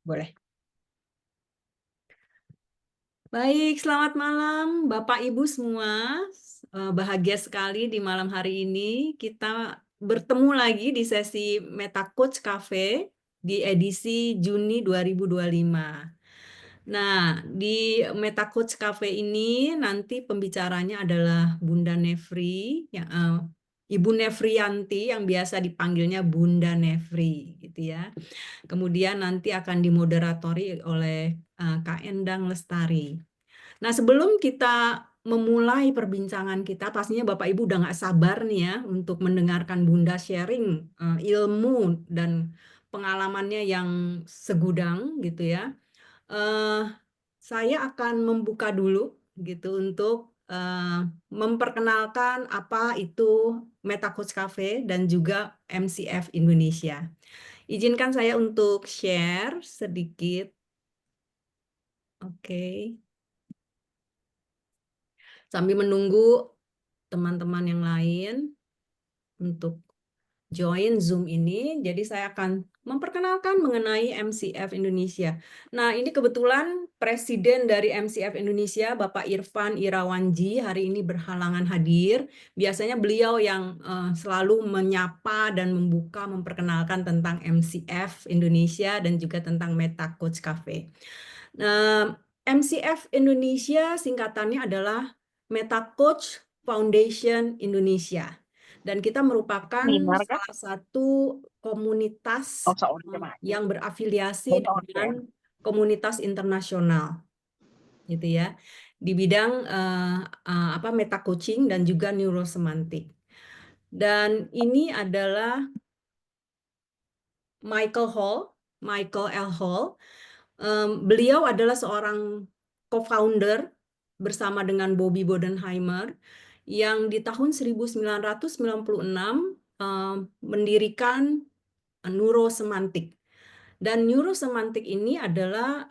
Boleh. Baik, selamat malam Bapak Ibu semua. Bahagia sekali di malam hari ini kita bertemu lagi di sesi Meta Coach Cafe di edisi Juni 2025. Nah, di Meta Coach Cafe ini nanti pembicaranya adalah Bunda Nefri, Ibu Nefrianti yang biasa dipanggilnya Bunda Nefri, gitu ya. Kemudian nanti akan dimoderatori oleh Kak Endang Lestari. Nah, sebelum kita memulai perbincangan kita, pastinya Bapak Ibu udah nggak sabar nih ya untuk mendengarkan Bunda sharing ilmu dan pengalamannya yang segudang gitu ya. Saya akan membuka dulu gitu untuk memperkenalkan apa itu Meta Coach Cafe dan juga MCF Indonesia. Izinkan saya untuk share sedikit. Oke. Sambil menunggu teman-teman yang lain untuk join Zoom ini, jadi saya akan memperkenalkan mengenai MCF Indonesia. Nah, ini kebetulan Presiden dari MCF Indonesia, Bapak Irfan Irawanji, hari ini berhalangan hadir. Biasanya beliau yang selalu menyapa dan membuka, memperkenalkan tentang MCF Indonesia dan juga tentang Meta Coach Cafe. Nah, MCF Indonesia singkatannya adalah Meta Coach Foundation Indonesia. Dan kita merupakan salah satu komunitas yang berafiliasi dengan komunitas internasional, gitu ya, di bidang meta coaching dan juga neurosemantik. Dan ini adalah Michael L. Hall. Beliau adalah seorang co-founder bersama dengan Bobby Bodenheimer yang di tahun 1996 mendirikan neurosemantik. Dan neurosemantik ini adalah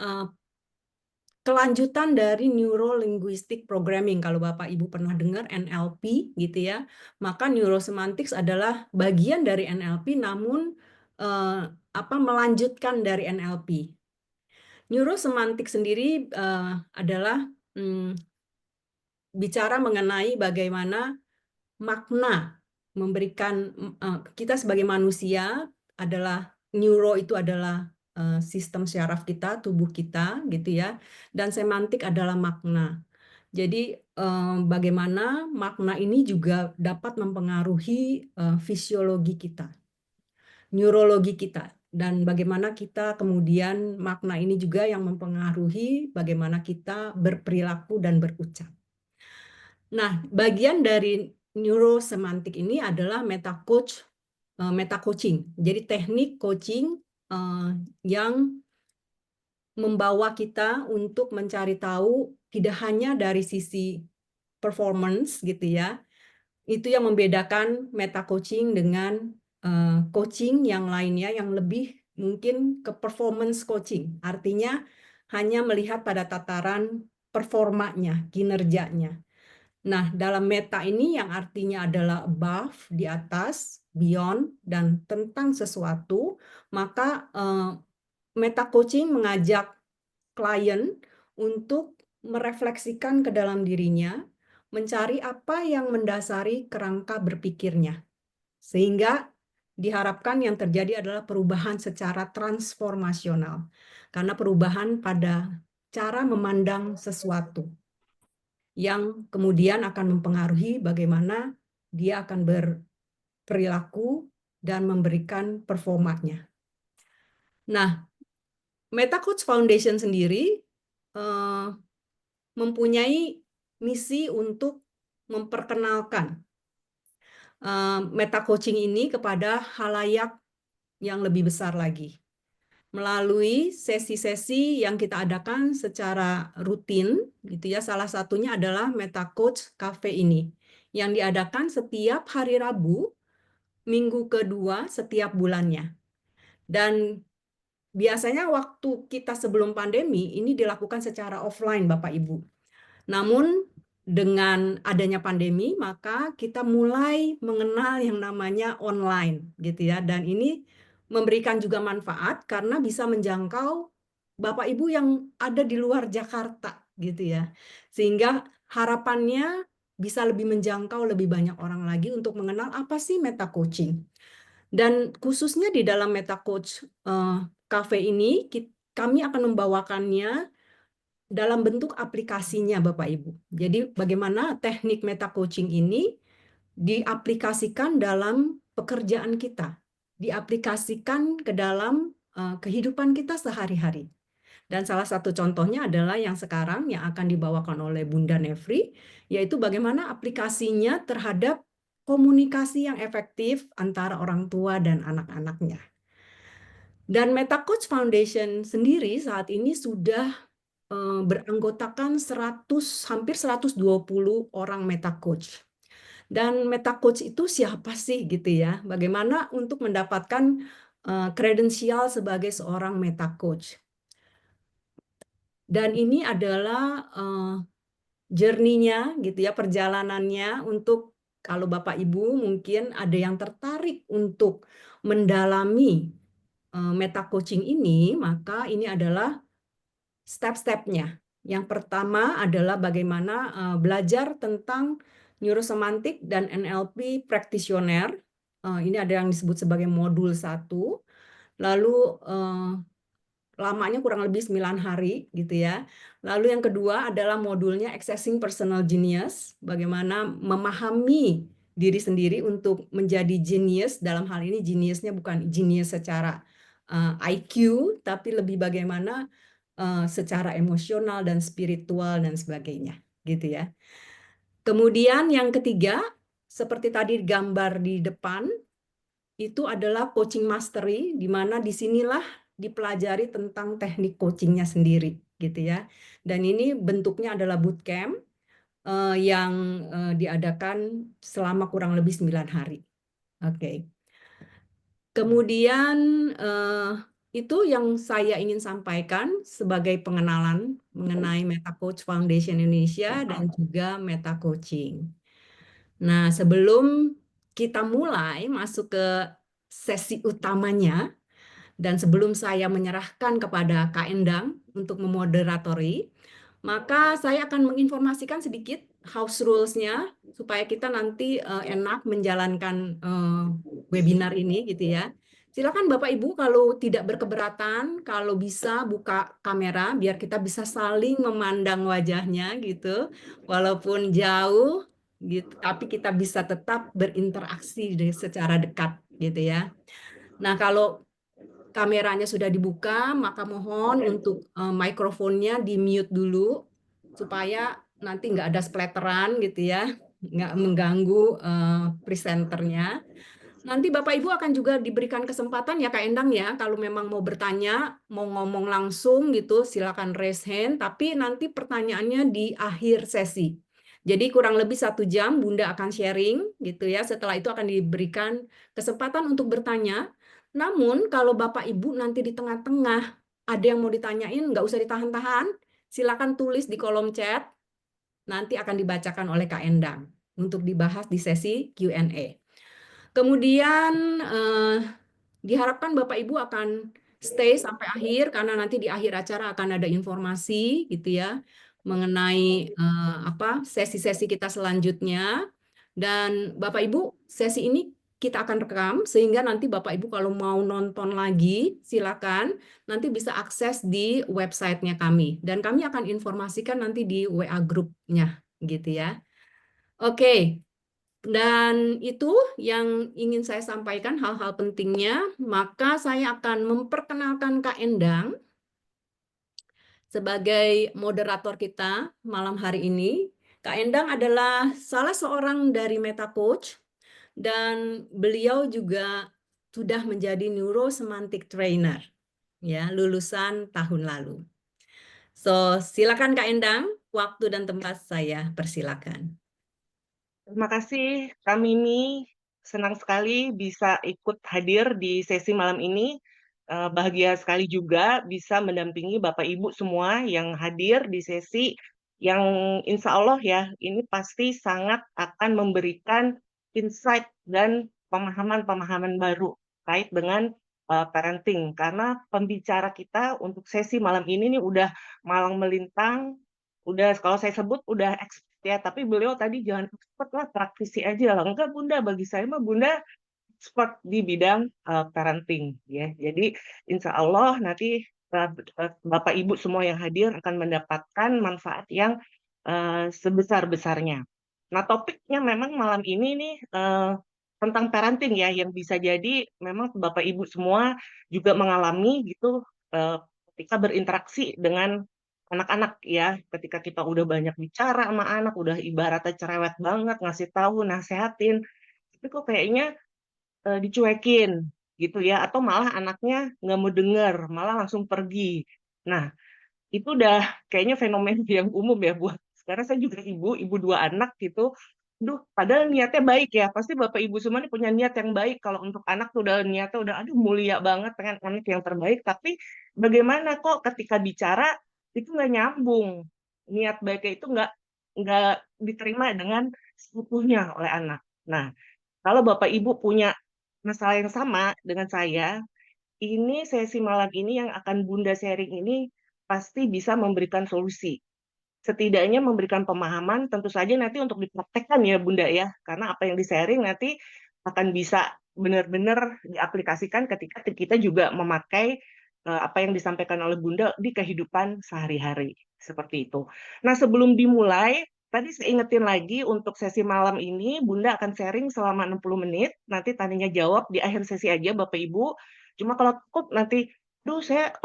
kelanjutan dari Neuro-Linguistic Programming. Kalau Bapak Ibu pernah dengar NLP gitu ya, maka neurosemantics adalah bagian dari NLP namun melanjutkan dari NLP. Neurosemantik sendiri adalah bicara mengenai bagaimana makna memberikan kita sebagai manusia adalah neuro itu adalah sistem syaraf kita, tubuh kita gitu ya, dan semantik adalah makna. Jadi bagaimana makna ini juga dapat mempengaruhi fisiologi kita, neurologi kita, dan bagaimana kita kemudian makna ini juga yang mempengaruhi bagaimana kita berperilaku dan berucap. Nah, bagian dari neurosemantik ini adalah meta coaching. Jadi teknik coaching yang membawa kita untuk mencari tahu tidak hanya dari sisi performance gitu ya. Itu yang membedakan meta coaching dengan coaching yang lainnya yang lebih mungkin ke performance coaching. Artinya hanya melihat pada tataran performanya, kinerjanya. Nah, dalam meta ini yang artinya adalah above, di atas, beyond, dan tentang sesuatu, maka meta coaching mengajak klien untuk merefleksikan ke dalam dirinya, mencari apa yang mendasari kerangka berpikirnya. Sehingga diharapkan yang terjadi adalah perubahan secara transformasional. Karena perubahan pada cara memandang sesuatu yang kemudian akan mempengaruhi bagaimana dia akan berperilaku dan memberikan performanya. Nah, Meta Coach Foundation sendiri mempunyai misi untuk memperkenalkan meta coaching ini kepada halayak yang lebih besar lagi. Melalui sesi-sesi yang kita adakan secara rutin, gitu ya. Salah satunya adalah Meta Coach Cafe ini, yang diadakan setiap hari Rabu, minggu kedua setiap bulannya. Dan biasanya waktu kita sebelum pandemi, ini dilakukan secara offline, Bapak Ibu. Namun, dengan adanya pandemi, maka kita mulai mengenal yang namanya online, gitu ya. Dan ini memberikan juga manfaat karena bisa menjangkau Bapak Ibu yang ada di luar Jakarta gitu ya. Sehingga harapannya bisa lebih menjangkau lebih banyak orang lagi untuk mengenal apa sih meta coaching. Dan khususnya di dalam Meta Coach Cafe ini kami akan membawakannya dalam bentuk aplikasinya Bapak Ibu. Jadi bagaimana teknik meta coaching ini diaplikasikan dalam pekerjaan kita, diaplikasikan ke dalam kehidupan kita sehari-hari. Dan salah satu contohnya adalah yang sekarang yang akan dibawakan oleh Bunda Nefri, yaitu bagaimana aplikasinya terhadap komunikasi yang efektif antara orang tua dan anak-anaknya. Dan Meta Coach Foundation sendiri saat ini sudah beranggotakan hampir 120 orang Meta Coach. Dan Meta Coach itu siapa sih gitu ya? Bagaimana untuk mendapatkan kredensial sebagai seorang Meta Coach? Dan ini adalah journey-nya gitu ya, perjalanannya untuk kalau Bapak Ibu mungkin ada yang tertarik untuk mendalami meta coaching ini, maka ini adalah step-stepnya. Yang pertama adalah bagaimana belajar tentang neurosemantik dan NLP practitioner. Ini ada yang disebut sebagai modul 1. Lalu lamanya kurang lebih 9 hari gitu ya. Lalu yang kedua adalah modulnya Accessing Personal Genius, bagaimana memahami diri sendiri untuk menjadi genius. Dalam hal ini geniusnya bukan genius secara IQ, tapi lebih bagaimana secara emosional dan spiritual dan sebagainya gitu ya. Kemudian yang ketiga, seperti tadi gambar di depan, itu adalah coaching mastery, di mana disinilah dipelajari tentang teknik coachingnya sendiri, gitu ya. Dan ini bentuknya adalah bootcamp yang diadakan selama kurang lebih 9 hari. Oke. Kemudian itu yang saya ingin sampaikan sebagai pengenalan mengenai Meta Coach Foundation Indonesia dan juga Meta Coaching. Nah, sebelum kita mulai masuk ke sesi utamanya, dan sebelum saya menyerahkan kepada Kak Endang untuk memoderatori, maka saya akan menginformasikan sedikit house rules-nya supaya kita nanti enak menjalankan webinar ini gitu ya. Silakan Bapak Ibu kalau tidak berkeberatan, kalau bisa buka kamera biar kita bisa saling memandang wajahnya gitu. Walaupun jauh gitu, tapi kita bisa tetap berinteraksi secara dekat gitu ya. Nah, kalau kameranya sudah dibuka, maka mohon untuk mikrofonnya di-mute dulu supaya nanti nggak ada splatteran gitu ya, nggak mengganggu presenternya. Nanti Bapak Ibu akan juga diberikan kesempatan ya Kak Endang ya, kalau memang mau bertanya, mau ngomong langsung gitu, silakan raise hand, tapi nanti pertanyaannya di akhir sesi. Jadi kurang lebih 1 jam Bunda akan sharing gitu ya, setelah itu akan diberikan kesempatan untuk bertanya. Namun kalau Bapak Ibu nanti di tengah-tengah ada yang mau ditanyain, nggak usah ditahan-tahan, silakan tulis di kolom chat, nanti akan dibacakan oleh Kak Endang untuk dibahas di sesi Q&A. Kemudian diharapkan Bapak Ibu akan stay sampai akhir karena nanti di akhir acara akan ada informasi gitu ya mengenai sesi-sesi kita selanjutnya. Dan Bapak Ibu, sesi ini kita akan rekam sehingga nanti Bapak Ibu kalau mau nonton lagi silakan nanti bisa akses di websitenya kami dan kami akan informasikan nanti di WA grupnya gitu ya. Oke. Dan itu yang ingin saya sampaikan hal-hal pentingnya, maka saya akan memperkenalkan Kak Endang sebagai moderator kita malam hari ini. Kak Endang adalah salah seorang dari Meta Coach dan beliau juga sudah menjadi neurosemantic trainer ya, lulusan tahun lalu. So, silakan Kak Endang, waktu dan tempat saya persilakan. Terima kasih, Kak Mimi. Senang sekali bisa ikut hadir di sesi malam ini. Bahagia sekali juga bisa mendampingi Bapak Ibu semua yang hadir di sesi yang insya Allah ya, ini pasti sangat akan memberikan insight dan pemahaman-pemahaman baru terkait dengan parenting, karena pembicara kita untuk sesi malam ini nih udah malang melintang, udah kalau saya sebut udah expert ya, tapi beliau tadi jangan expert lah, praktisi aja lah. Enggak Bunda, bagi saya mah Bunda expert di bidang parenting ya. Jadi insya Allah nanti Bapak Ibu semua yang hadir akan mendapatkan manfaat yang sebesar-besarnya. Nah, topiknya memang malam ini nih tentang parenting ya, yang bisa jadi memang Bapak Ibu semua juga mengalami gitu eh, ketika berinteraksi dengan anak-anak ya. Ketika kita udah banyak bicara sama anak, udah ibaratnya cerewet banget ngasih tahu, nasehatin, tapi kok kayaknya dicuekin gitu ya, atau malah anaknya nggak mau denger, malah langsung pergi. Nah, itu udah kayaknya fenomena yang umum ya buat sekarang. Saya juga ibu dua anak gitu. Duh, padahal niatnya baik ya. Pasti Bapak Ibu semua ini punya niat yang baik. Kalau untuk anak tuh udah niatnya udah aduh mulia banget, pengen anak yang terbaik. Tapi bagaimana kok ketika bicara itu nggak nyambung. Niat baiknya itu nggak diterima dengan seutuhnya oleh anak. Nah, kalau Bapak Ibu punya masalah yang sama dengan saya, ini sesi malam ini yang akan Bunda sharing ini pasti bisa memberikan solusi. Setidaknya memberikan pemahaman, tentu saja nanti untuk dipraktekkan ya Bunda ya. Karena apa yang di-sharing nanti akan bisa benar-benar diaplikasikan ketika kita juga memakai apa yang disampaikan oleh Bunda di kehidupan sehari-hari. Seperti itu. Nah, sebelum dimulai, tadi saya ingetin lagi untuk sesi malam ini, Bunda akan sharing selama 60 menit. Nanti tanyanya jawab di akhir sesi aja Bapak Ibu. Cuma kalau cukup nanti, duh saya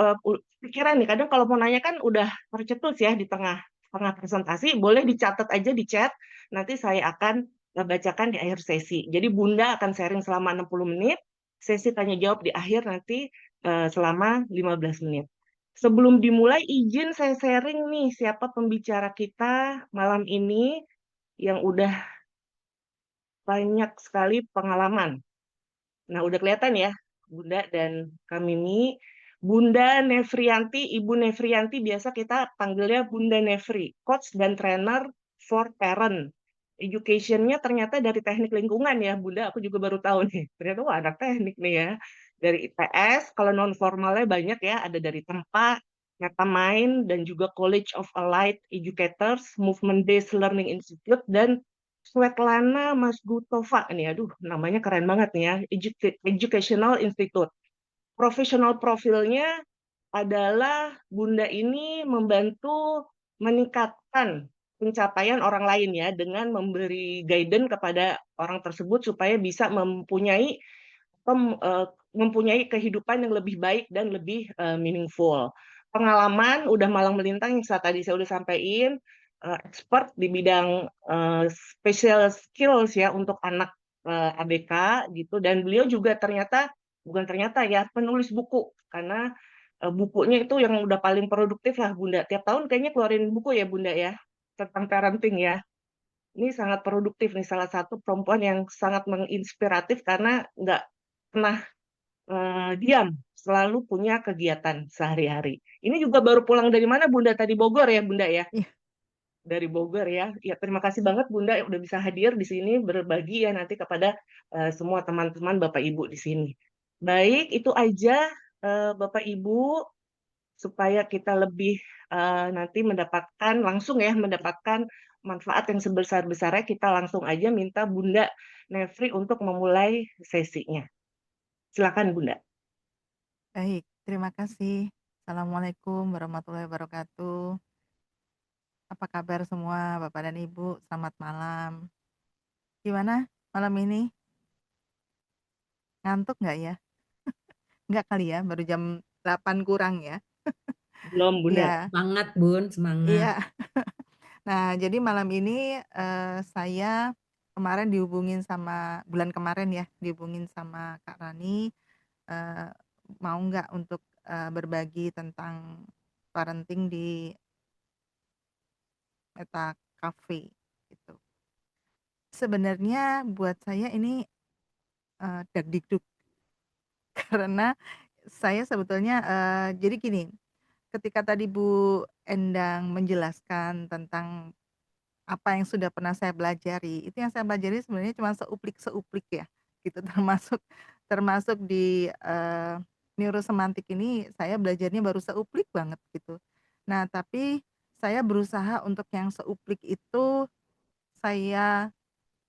pikiran nih, kadang kalau mau nanya kan udah tercetus ya di tengah presentasi, boleh dicatat aja di chat, nanti saya akan bacakan di akhir sesi. Jadi Bunda akan sharing selama 60 menit, sesi tanya jawab di akhir nanti selama 15 menit. Sebelum dimulai, izin saya sharing nih siapa pembicara kita malam ini yang udah banyak sekali pengalaman. Nah, udah kelihatan ya, Bunda dan Kak Mimi. Bunda Nefrianti, Ibu Nefrianti, biasa kita panggilnya Bunda Nefri, coach dan trainer for parent. Education-nya ternyata dari teknik lingkungan ya, Bunda. Aku juga baru tahu nih. Ternyata wah, anak teknik nih ya. Dari IPS, kalau non-formalnya banyak ya, ada dari Tempa, Metamind, dan juga College of Allied Educators, Movement Based Learning Institute, dan Svetlana Masgutova nih, aduh namanya keren banget nih ya, Educational Institute. Profesional profilnya adalah Bunda ini membantu meningkatkan pencapaian orang lain ya dengan memberi guidance kepada orang tersebut supaya bisa mempunyai kehidupan yang lebih baik dan lebih meaningful. Pengalaman udah malang melintang yang tadi saya udah sampaikan, expert di bidang special skills ya untuk anak ABK gitu, dan beliau juga ternyata bukan ternyata ya penulis buku, karena bukunya itu yang udah paling produktif lah Bunda. Tiap tahun kayaknya keluarin buku ya Bunda ya tentang parenting ya. Ini sangat produktif nih, salah satu perempuan yang sangat menginspiratif karena nggak pernah diam, selalu punya kegiatan sehari-hari. Ini juga baru pulang dari mana Bunda? Tadi Bogor ya Bunda ya? Iya, Dari Bogor ya. Ya, terima kasih banget Bunda yang udah bisa hadir di sini berbagi ya nanti kepada semua teman-teman Bapak Ibu di sini. Baik, itu aja Bapak Ibu, supaya kita lebih nanti mendapatkan langsung ya mendapatkan manfaat yang sebesar-besarnya, kita langsung aja minta Bunda Nefri untuk memulai sesinya. Silakan Bunda. baik. Terima kasih. Assalamualaikum warahmatullahi wabarakatuh. Apa kabar semua Bapak dan Ibu? Selamat malam. Gimana malam ini? Ngantuk nggak ya? Nggak kali ya, baru jam 8 kurang ya? Belum Bunda. Iya, Semangat, Bun, semangat. iya. Nah, jadi malam ini saya kemarin dihubungin sama bulan kemarin ya, dihubungin sama Kak Rani, eee, mau nggak untuk berbagi tentang parenting di Meta Cafe gitu. Sebenarnya buat saya ini dagdikduk karena saya sebetulnya jadi gini, ketika tadi Bu Endang menjelaskan tentang apa yang sudah pernah saya pelajari, itu yang saya pelajari sebenarnya cuma seuplik-seuplik ya gitu, termasuk termasuk di neurosemantik ini saya belajarnya baru seuplik banget gitu. Nah, tapi saya berusaha untuk yang seuplik itu saya,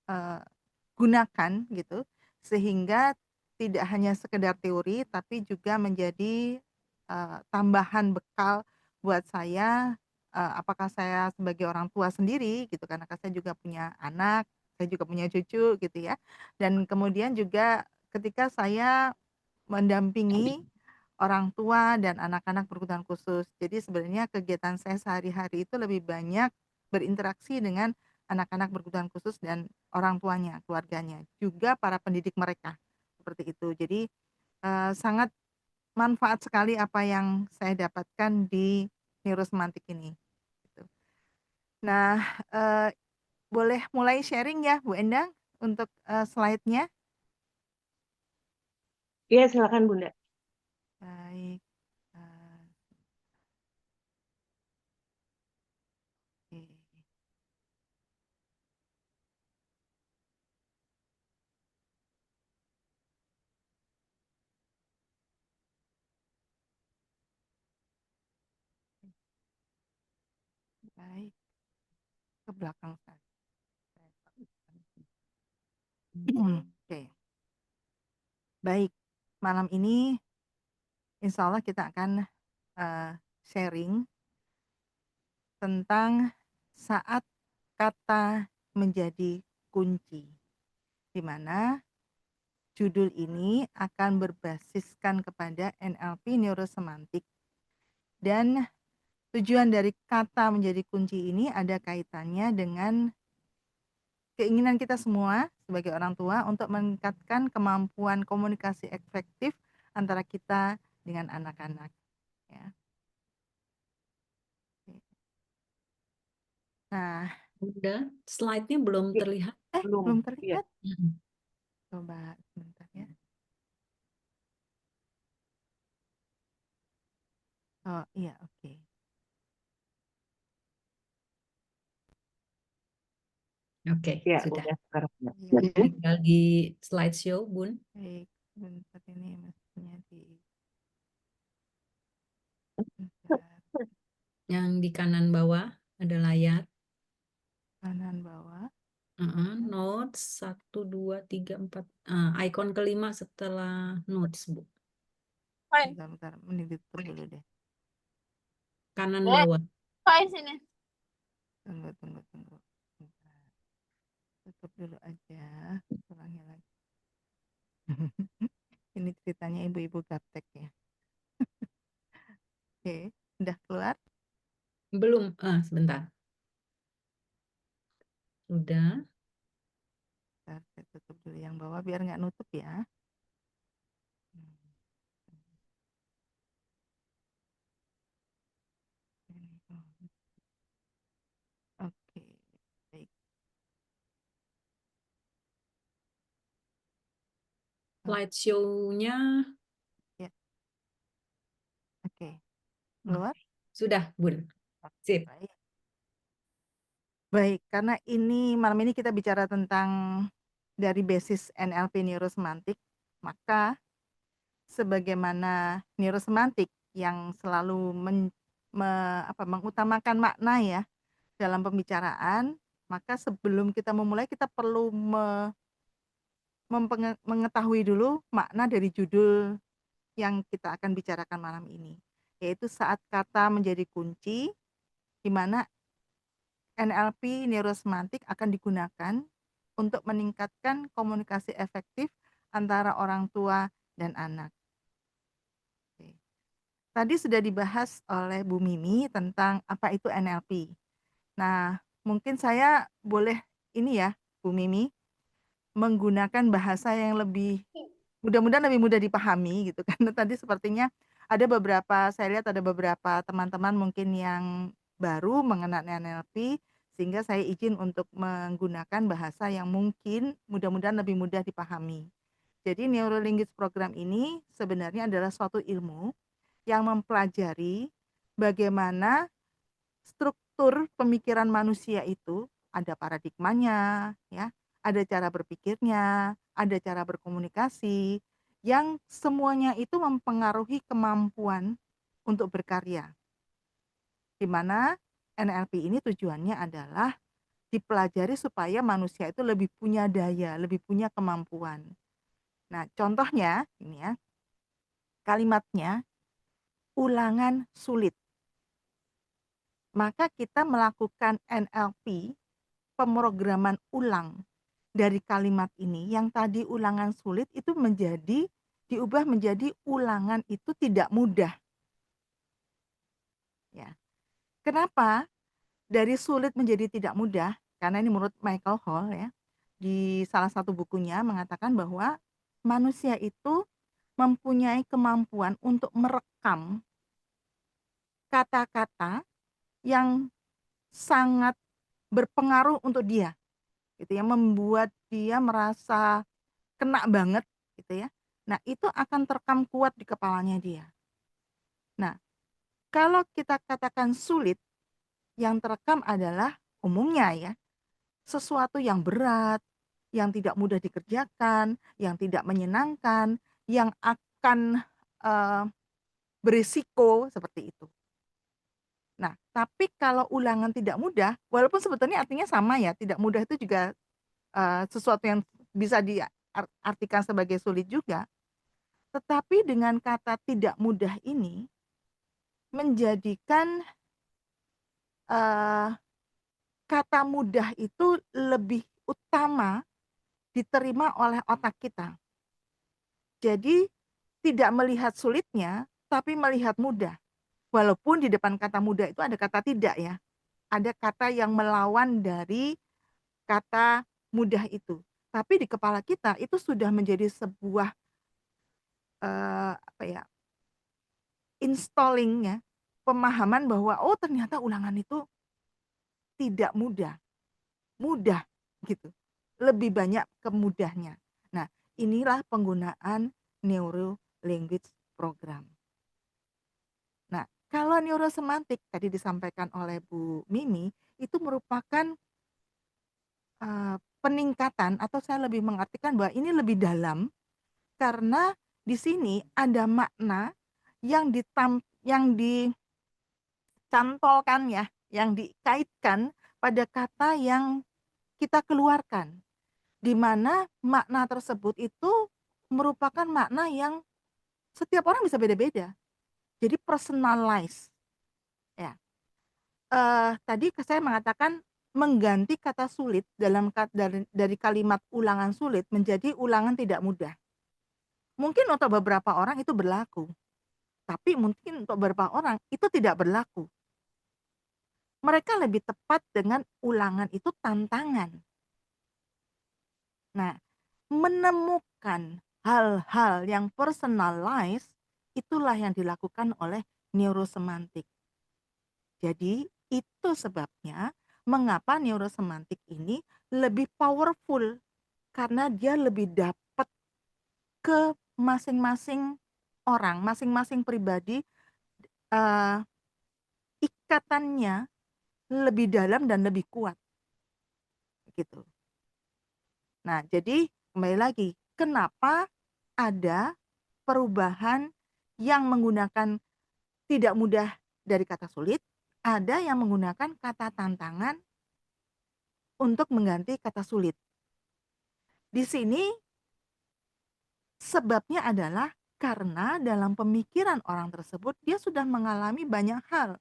eee, gunakan gitu, sehingga tidak hanya sekedar teori tapi juga menjadi, tambahan bekal buat saya, apakah saya sebagai orang tua sendiri gitu, karena kan saya juga punya anak, saya juga punya cucu gitu ya, dan kemudian juga ketika saya mendampingi orang tua dan anak-anak berkebutuhan khusus. Jadi sebenarnya kegiatan saya sehari-hari itu lebih banyak berinteraksi dengan anak-anak berkebutuhan khusus dan orang tuanya, keluarganya, juga para pendidik mereka, seperti itu. Jadi, sangat manfaat sekali apa yang saya dapatkan di neurosemantik ini, gitu. Nah, boleh mulai sharing ya Bu Endang untuk, slide-nya? Iya, silakan Bunda. Baik, oke. Baik, ke belakang saja. Oke, baik. Malam ini insya Allah kita akan, sharing tentang saat kata menjadi kunci, di mana judul ini akan berbasiskan kepada NLP neurosemantik dan tujuan dari kata menjadi kunci ini ada kaitannya dengan keinginan kita semua sebagai orang tua untuk meningkatkan kemampuan komunikasi efektif antara kita dengan anak-anak, ya. Nah, Udah, slide-nya belum Iya, terlihat. belum. belum Iya. terlihat? Mm. Coba sebentar ya. Oh, iya, oke. Oke, Iya, sudah. udah sekarang. Ya. Iya, Tinggal di slideshow, Bun. baik. Sebentar ini mestinya di sebentar, Yang di kanan bawah ada layar. kanan bawah. Notes 1, 2, 3, 4. Icon kelima setelah notes, Bu. Bentar, bentar. Mending ditutup dulu deh. Kanan bawah. Sini. Tunggu. Bentar. Tutup dulu aja. Ulangi lagi. Ini ceritanya ibu-ibu gaptek ya. Oke, udah keluar? Belum, sebentar. Udah. Bentar, saya tutup dulu yang bawah biar nggak nutup ya. Oke, baik. Slideshow-nya Oke, keluar? sudah, Bun. Sip. Baik. Baik, karena ini malam ini kita bicara tentang dari basis NLP neurosemantik, maka sebagaimana neurosemantik yang selalu mengutamakan makna ya dalam pembicaraan, maka sebelum kita memulai kita perlu mengetahui dulu makna dari judul yang kita akan bicarakan malam ini, yaitu saat kata menjadi kunci, di mana NLP neurosemantik akan digunakan untuk meningkatkan komunikasi efektif antara orang tua dan anak. Oke. Tadi sudah dibahas oleh Bu Mimi tentang apa itu NLP. Nah, mungkin saya boleh ini ya, Bu Mimi, menggunakan bahasa yang lebih mudah-mudahan lebih mudah dipahami gitu karena tadi sepertinya ada beberapa saya lihat ada beberapa teman-teman mungkin yang baru mengenal NLP sehingga saya izin untuk menggunakan bahasa yang mungkin mudah-mudahan lebih mudah dipahami. Jadi Neurolinguistics program ini sebenarnya adalah suatu ilmu yang mempelajari bagaimana struktur pemikiran manusia itu ada paradigmanya ya, ada cara berpikirnya, ada cara berkomunikasi yang semuanya itu mempengaruhi kemampuan untuk berkarya. Di mana NLP ini tujuannya adalah dipelajari supaya manusia itu lebih punya daya, lebih punya kemampuan. Nah, contohnya ini ya, kalimatnya ulangan sulit. Maka kita melakukan NLP, pemrograman ulang dari kalimat ini yang tadi ulangan sulit itu diubah menjadi ulangan itu tidak mudah, ya. Kenapa dari sulit menjadi tidak mudah? Karena ini menurut Michael Hall ya, di salah satu bukunya mengatakan bahwa manusia itu mempunyai kemampuan untuk merekam kata-kata yang sangat berpengaruh untuk dia, gitu ya, membuat dia merasa kena banget gitu ya. Nah, itu akan terekam kuat di kepalanya dia. Nah, kalau kita katakan sulit, yang terekam adalah umumnya ya, sesuatu yang berat, yang tidak mudah dikerjakan, yang tidak menyenangkan, yang akan, eee, berisiko, seperti itu. Nah, tapi kalau ulangan tidak mudah, walaupun sebetulnya artinya sama ya, tidak mudah itu juga, sesuatu yang bisa artikan sebagai sulit juga, tetapi dengan kata tidak mudah ini menjadikan, eee, kata mudah itu lebih utama diterima oleh otak kita. Jadi tidak melihat sulitnya, tapi melihat mudah. Walaupun di depan kata mudah itu ada kata tidak ya, ada kata yang melawan dari kata mudah itu. Tapi di kepala kita itu sudah menjadi sebuah, apa ya, installing ya, pemahaman bahwa, oh ternyata ulangan itu tidak mudah, mudah gitu, lebih banyak kemudahnya. Nah, inilah penggunaan Neuro Language Program. Nah, kalau neurosemantik tadi disampaikan oleh Bu Mimi, itu merupakan, peningkatan atau saya lebih mengartikan bahwa ini lebih dalam, karena di sini ada makna yang dicantolkan ya, yang dikaitkan pada kata yang kita keluarkan. Di mana makna tersebut itu merupakan makna yang setiap orang bisa beda-beda. Jadi personalize ya. Tadi saya mengatakan mengganti kata sulit dari kalimat ulangan sulit menjadi ulangan tidak mudah. Mungkin untuk beberapa orang itu berlaku, tapi mungkin untuk beberapa orang itu tidak berlaku. Mereka lebih tepat dengan ulangan itu tantangan. Nah, menemukan hal-hal yang personalize itulah yang dilakukan oleh neurosemantik. Jadi itu sebabnya mengapa neurosemantik ini lebih powerful, karena dia lebih dapat ke masing-masing orang, masing-masing pribadi, eee, ikatannya lebih dalam dan lebih kuat, gitu. Nah, jadi kembali lagi, kenapa ada perubahan yang menggunakan tidak mudah dari kata sulit, ada yang menggunakan kata tantangan untuk mengganti kata sulit. Di sini sebabnya adalah karena dalam pemikiran orang tersebut dia sudah mengalami banyak hal.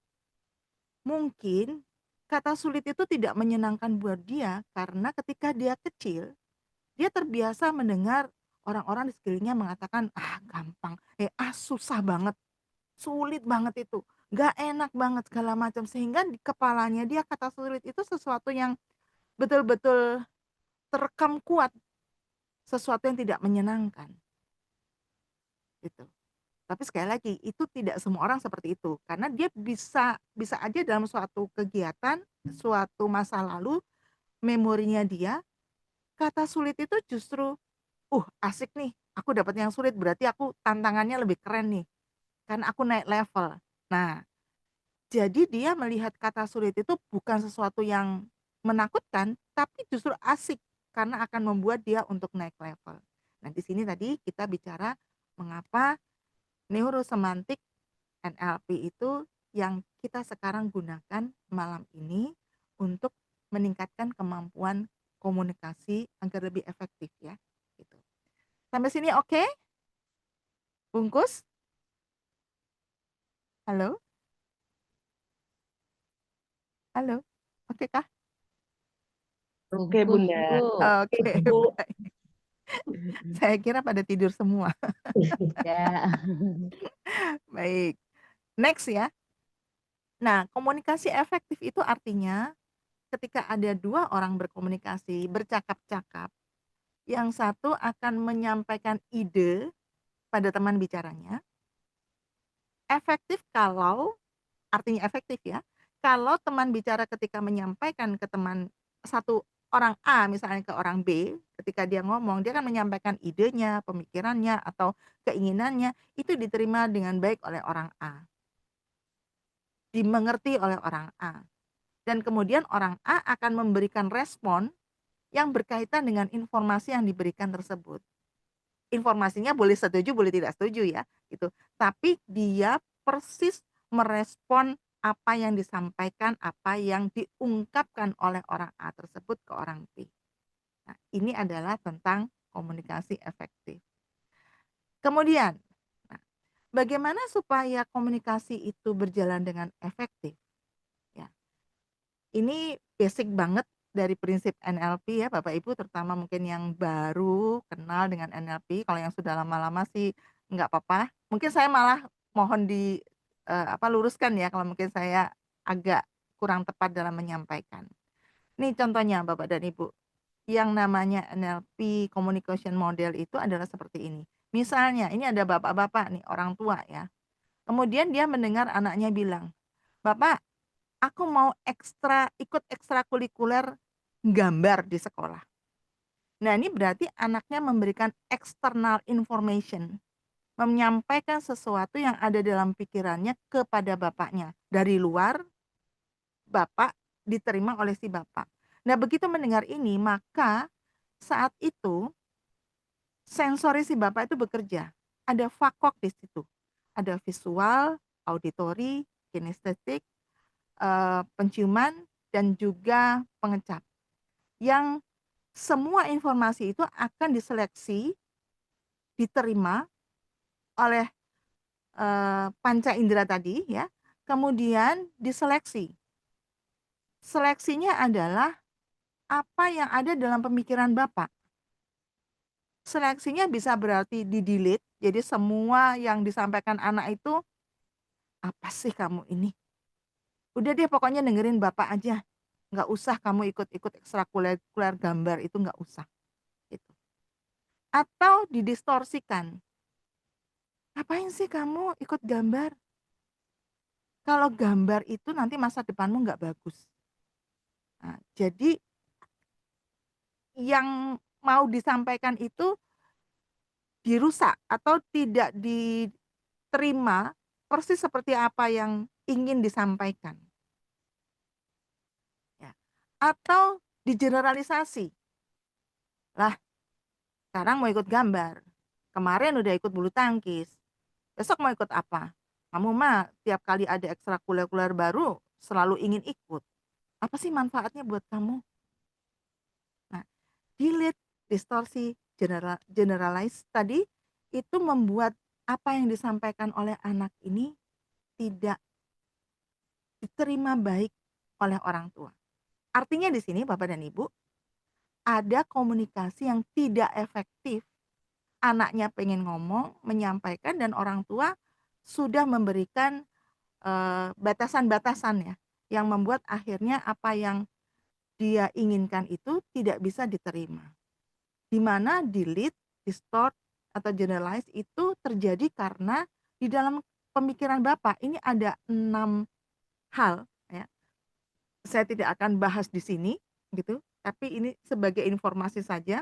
Mungkin kata sulit itu tidak menyenangkan buat dia karena ketika dia kecil, dia terbiasa mendengar orang-orang di sekelilingnya mengatakan, "Ah, gampang, susah banget, sulit banget itu, nggak enak banget," segala macam. Sehingga di kepalanya dia kata sulit itu sesuatu yang betul-betul terekam kuat, sesuatu yang tidak menyenangkan, gitu. Tapi sekali lagi, itu tidak semua orang seperti itu, karena dia bisa bisa aja dalam suatu kegiatan, suatu masa lalu, memorinya dia, kata sulit itu justru, asik nih, aku dapat yang sulit, berarti aku tantangannya lebih keren nih, kan aku naik level." Nah, jadi dia melihat kata sulit itu bukan sesuatu yang menakutkan, tapi justru asik, karena akan membuat dia untuk naik level. Nah, di sini tadi kita bicara Mengapa neurosemantik NLP itu yang kita sekarang gunakan malam ini untuk meningkatkan kemampuan komunikasi agar lebih efektif ya, gitu. Sampai sini oke? Bungkus? Halo? Halo? Oke kah? Oke, Bungkus, Bunda. Bu. Oke, Bu. baik. Saya kira pada tidur semua. Ya. Baik, next ya. Nah, komunikasi efektif itu artinya ketika ada 2 orang berkomunikasi, bercakap-cakap, yang satu akan menyampaikan ide pada teman bicaranya, efektif kalau artinya efektif ya, kalau teman bicara ketika menyampaikan ke teman satu orang A misalnya ke orang B, ketika dia ngomong, dia akan menyampaikan idenya, pemikirannya, atau keinginannya, itu diterima dengan baik oleh orang A, dimengerti oleh orang A. Dan kemudian orang A akan memberikan respon yang berkaitan dengan informasi yang diberikan tersebut. Informasinya boleh setuju, boleh tidak setuju ya, gitu. Tapi dia persis merespon apa yang disampaikan, apa yang diungkapkan oleh orang A tersebut ke orang B. Nah, ini adalah tentang komunikasi efektif. Kemudian, nah, bagaimana supaya komunikasi itu berjalan dengan efektif? Ya, ini basic banget dari prinsip NLP ya Bapak Ibu, terutama mungkin yang baru kenal dengan NLP, kalau yang sudah lama-lama sih nggak apa-apa. Mungkin saya malah mohon luruskan ya kalau mungkin saya agak kurang tepat dalam menyampaikan. Nih contohnya Bapak dan Ibu, yang namanya NLP Communication Model itu adalah seperti ini. Misalnya ini ada bapak-bapak nih, orang tua ya. Kemudian dia mendengar anaknya bilang, "Bapak, aku mau ikut ekstrakurikuler gambar di sekolah." Nah, ini berarti anaknya memberikan external information, menyampaikan sesuatu yang ada dalam pikirannya kepada bapaknya. Dari luar, bapak diterima oleh si bapak. Nah, begitu mendengar ini, maka saat itu sensori si bapak itu bekerja. Ada fakok di situ. Ada visual, auditori, kinestetik, penciuman, dan juga pengecap. Yang semua informasi itu akan diseleksi, diterima oleh panca indera tadi ya, kemudian diseleksi. Seleksinya adalah apa yang ada dalam pemikiran Bapak. Seleksinya bisa berarti di-delete, jadi semua yang disampaikan anak itu, "Apa sih kamu ini? Udah deh pokoknya dengerin Bapak aja. Nggak usah kamu ikut-ikut ekstrakurikuler gambar itu nggak usah." Gitu. Atau didistorsikan. "Ngapain sih kamu ikut gambar? Kalau gambar itu nanti masa depanmu nggak bagus." Nah, jadi yang mau disampaikan itu dirusak atau tidak diterima persis seperti apa yang ingin disampaikan. Ya. Atau digeneralisasi. Lah, sekarang mau ikut gambar. Kemarin udah ikut bulu tangkis. Besok mau ikut apa? Kamu mah tiap kali ada ekstrakurikuler baru selalu ingin ikut. Apa sih manfaatnya buat kamu? Nah, delete, distorsi, generalize tadi itu membuat apa yang disampaikan oleh anak ini tidak diterima baik oleh orang tua. Artinya di sini Bapak dan Ibu, ada komunikasi yang tidak efektif. Anaknya pengen ngomong, menyampaikan dan orang tua sudah memberikan batasan-batasan ya, yang membuat akhirnya apa yang dia inginkan itu tidak bisa diterima. Di mana delete, distort, atau generalize itu terjadi karena di dalam pemikiran Bapak ini ada 6 hal ya. Saya tidak akan bahas di sini gitu, tapi ini sebagai informasi saja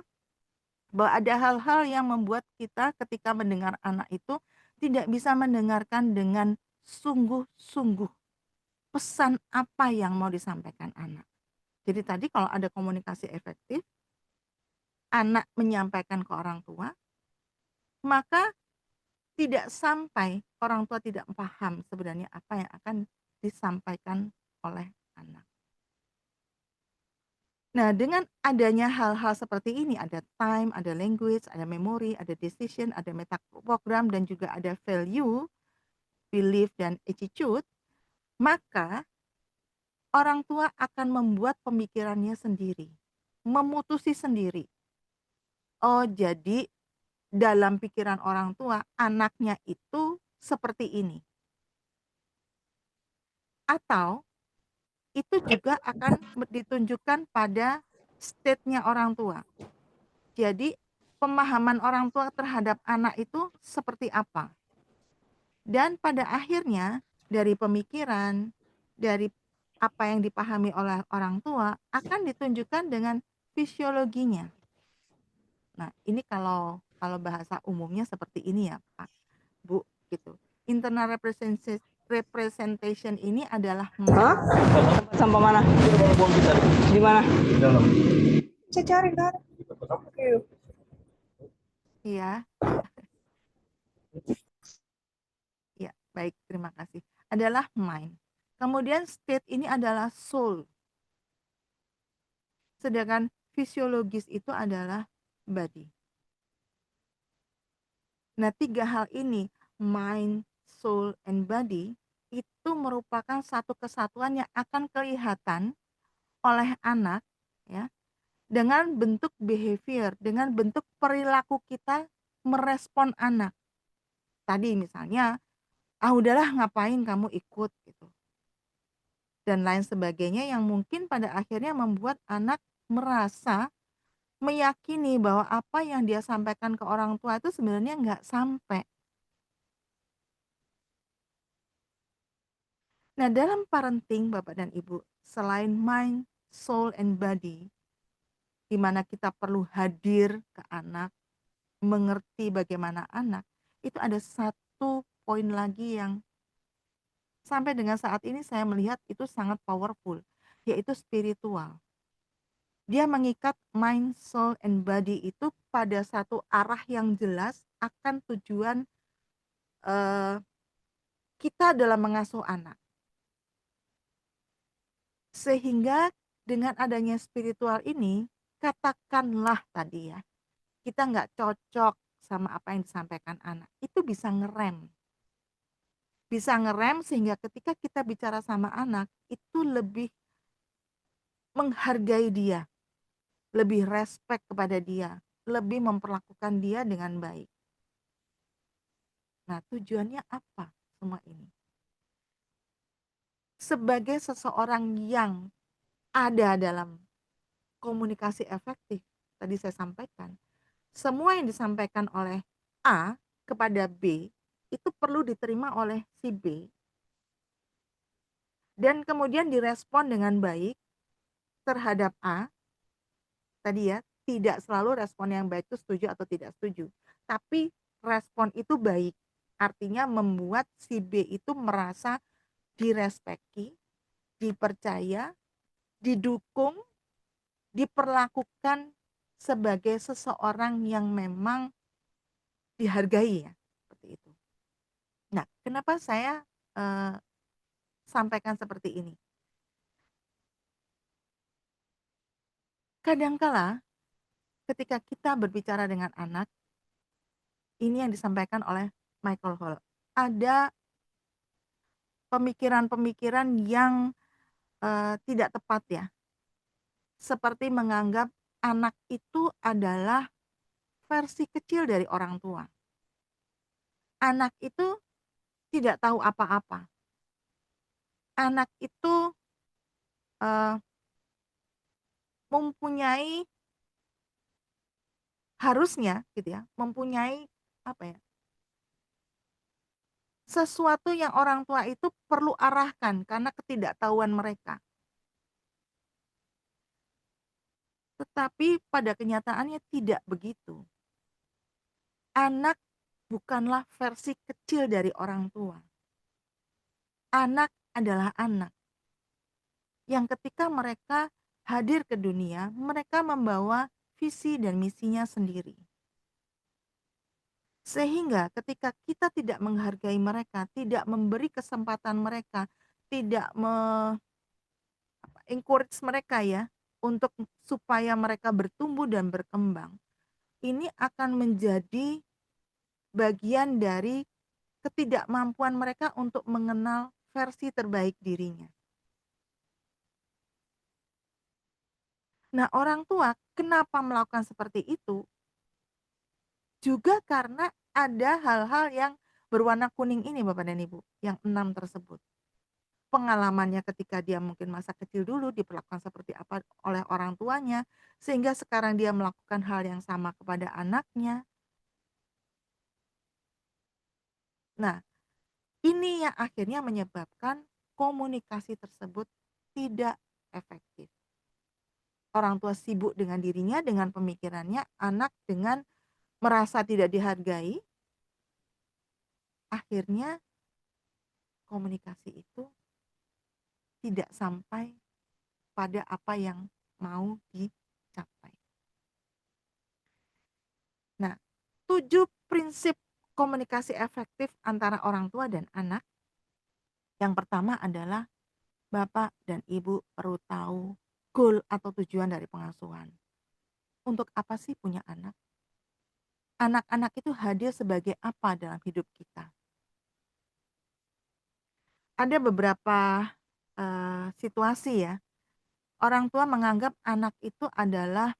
bahwa ada hal-hal yang membuat kita ketika mendengar anak itu tidak bisa mendengarkan dengan sungguh-sungguh pesan apa yang mau disampaikan anak. Jadi tadi kalau ada komunikasi efektif, anak menyampaikan ke orang tua, maka tidak sampai orang tua tidak paham sebenarnya apa yang akan disampaikan oleh anak. Nah, dengan adanya hal-hal seperti ini, ada time, ada language, ada memory, ada decision, ada meta program, dan juga ada value, belief, dan attitude, maka orang tua akan membuat pemikirannya sendiri, memutusi sendiri. Oh, jadi dalam pikiran orang tua, anaknya itu seperti ini. Atau itu juga akan ditunjukkan pada state-nya orang tua. Jadi pemahaman orang tua terhadap anak itu seperti apa. Dan pada akhirnya dari pemikiran, dari apa yang dipahami oleh orang tua akan ditunjukkan dengan fisiologinya. Nah, ini kalau bahasa umumnya seperti ini ya, Pak, Bu, gitu. Internal representation ini adalah Hah? Sampah mana? Di mana? Di dalam. Saya cari kan. Iya. Ya, baik, terima kasih. Adalah mind. Kemudian state ini adalah soul. Sedangkan fisiologis itu adalah body. Nah, 3 hal ini, mind, soul, and body, itu merupakan satu kesatuan yang akan kelihatan oleh anak ya, dengan bentuk behavior, dengan bentuk perilaku kita merespon anak. Tadi misalnya, udahlah ngapain kamu ikut gitu. Dan lain sebagainya yang mungkin pada akhirnya membuat anak merasa meyakini bahwa apa yang dia sampaikan ke orang tua itu sebenarnya nggak sampai. Nah, dalam parenting Bapak dan Ibu, selain mind, soul, and body, di mana kita perlu hadir ke anak, mengerti bagaimana anak, itu ada satu poin lagi yang sampai dengan saat ini saya melihat itu sangat powerful, yaitu spiritual. Dia mengikat mind, soul, and body itu pada satu arah yang jelas akan tujuan kita dalam mengasuh anak. Sehingga dengan adanya spiritual ini, katakanlah tadi ya, kita nggak cocok sama apa yang disampaikan anak, itu bisa ngerem. Bisa ngerem sehingga ketika kita bicara sama anak, itu lebih menghargai dia, lebih respect kepada dia, lebih memperlakukan dia dengan baik. Nah, tujuannya apa semua ini? Sebagai seseorang yang ada dalam komunikasi efektif, tadi saya sampaikan, semua yang disampaikan oleh A kepada B itu perlu diterima oleh si B dan kemudian direspon dengan baik terhadap A. Tadi ya, tidak selalu respon yang baik itu setuju atau tidak setuju, tapi respon itu baik. Artinya membuat si B itu merasa direspekti, dipercaya, didukung, diperlakukan sebagai seseorang yang memang dihargai ya, seperti itu. Nah, kenapa saya sampaikan seperti ini? Kadangkala ketika kita berbicara dengan anak, ini yang disampaikan oleh Michael Hall, ada pemikiran-pemikiran yang tidak tepat ya. Seperti menganggap anak itu adalah versi kecil dari orang tua. Anak itu tidak tahu apa-apa. Anak itu mempunyai harusnya gitu ya, mempunyai apa ya? Sesuatu yang orang tua itu perlu arahkan karena ketidaktahuan mereka. Tetapi pada kenyataannya tidak begitu. Anak bukanlah versi kecil dari orang tua. Anak adalah anak. Yang ketika mereka hadir ke dunia, mereka membawa visi dan misinya sendiri. Sehingga ketika kita tidak menghargai mereka, tidak memberi kesempatan mereka, tidak encourage mereka ya, untuk supaya mereka bertumbuh dan berkembang, ini akan menjadi bagian dari ketidakmampuan mereka untuk mengenal versi terbaik dirinya. Nah, orang tua kenapa melakukan seperti itu? Juga karena ada hal-hal yang berwarna kuning ini Bapak dan Ibu, yang 6 tersebut. Pengalamannya ketika dia mungkin masa kecil dulu diperlakukan seperti apa oleh orang tuanya, sehingga sekarang dia melakukan hal yang sama kepada anaknya. Nah, ini yang akhirnya menyebabkan komunikasi tersebut tidak efektif. Orang tua sibuk dengan dirinya, dengan pemikirannya, anak dengan merasa tidak dihargai, akhirnya komunikasi itu tidak sampai pada apa yang mau dicapai. Nah, 7 prinsip komunikasi efektif antara orang tua dan anak. Yang pertama adalah Bapak dan Ibu perlu tahu goal atau tujuan dari pengasuhan. Untuk apa sih punya anak? Anak-anak itu hadir sebagai apa dalam hidup kita? Ada beberapa situasi ya, orang tua menganggap anak itu adalah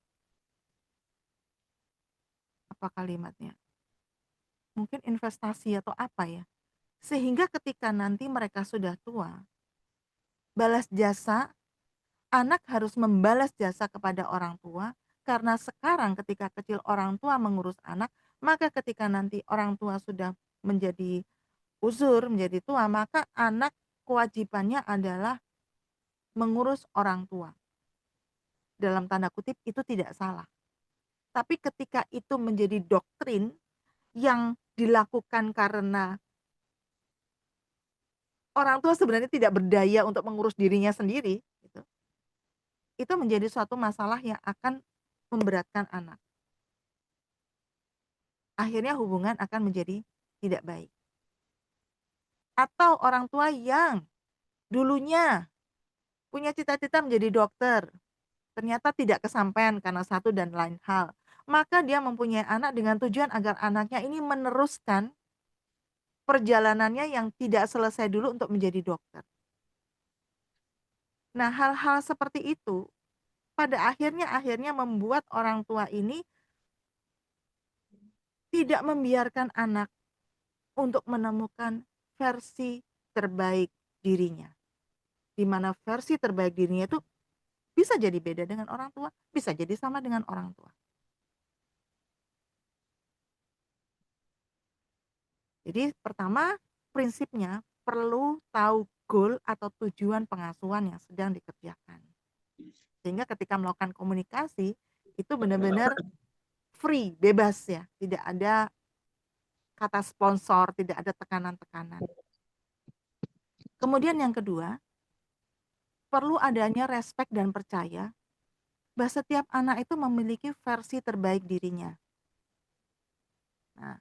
apa kalimatnya? Mungkin investasi atau apa ya? Sehingga ketika nanti mereka sudah tua, balas jasa, anak harus membalas jasa kepada orang tua, karena sekarang ketika kecil orang tua mengurus anak, maka ketika nanti orang tua sudah menjadi uzur, menjadi tua, maka anak kewajibannya adalah mengurus orang tua. Dalam tanda kutip itu tidak salah. Tapi ketika itu menjadi doktrin yang dilakukan karena orang tua sebenarnya tidak berdaya untuk mengurus dirinya sendiri, gitu, itu menjadi suatu masalah yang akan memberatkan anak. Akhirnya hubungan akan menjadi tidak baik. Atau orang tua yang dulunya punya cita-cita menjadi dokter, ternyata tidak kesampaian karena satu dan lain hal. Maka dia mempunyai anak dengan tujuan agar anaknya ini meneruskan perjalanannya yang tidak selesai dulu untuk menjadi dokter. Nah, hal-hal seperti itu pada akhirnya membuat orang tua ini tidak membiarkan anak untuk menemukan versi terbaik dirinya. Di mana versi terbaik dirinya itu bisa jadi beda dengan orang tua, bisa jadi sama dengan orang tua. Jadi pertama, prinsipnya perlu tahu goal atau tujuan pengasuhan yang sedang dikerjakan. Sehingga ketika melakukan komunikasi, itu benar-benar free, bebas ya, tidak ada kata sponsor, tidak ada tekanan-tekanan. Kemudian yang kedua, perlu adanya respek dan percaya bahwa setiap anak itu memiliki versi terbaik dirinya. Nah,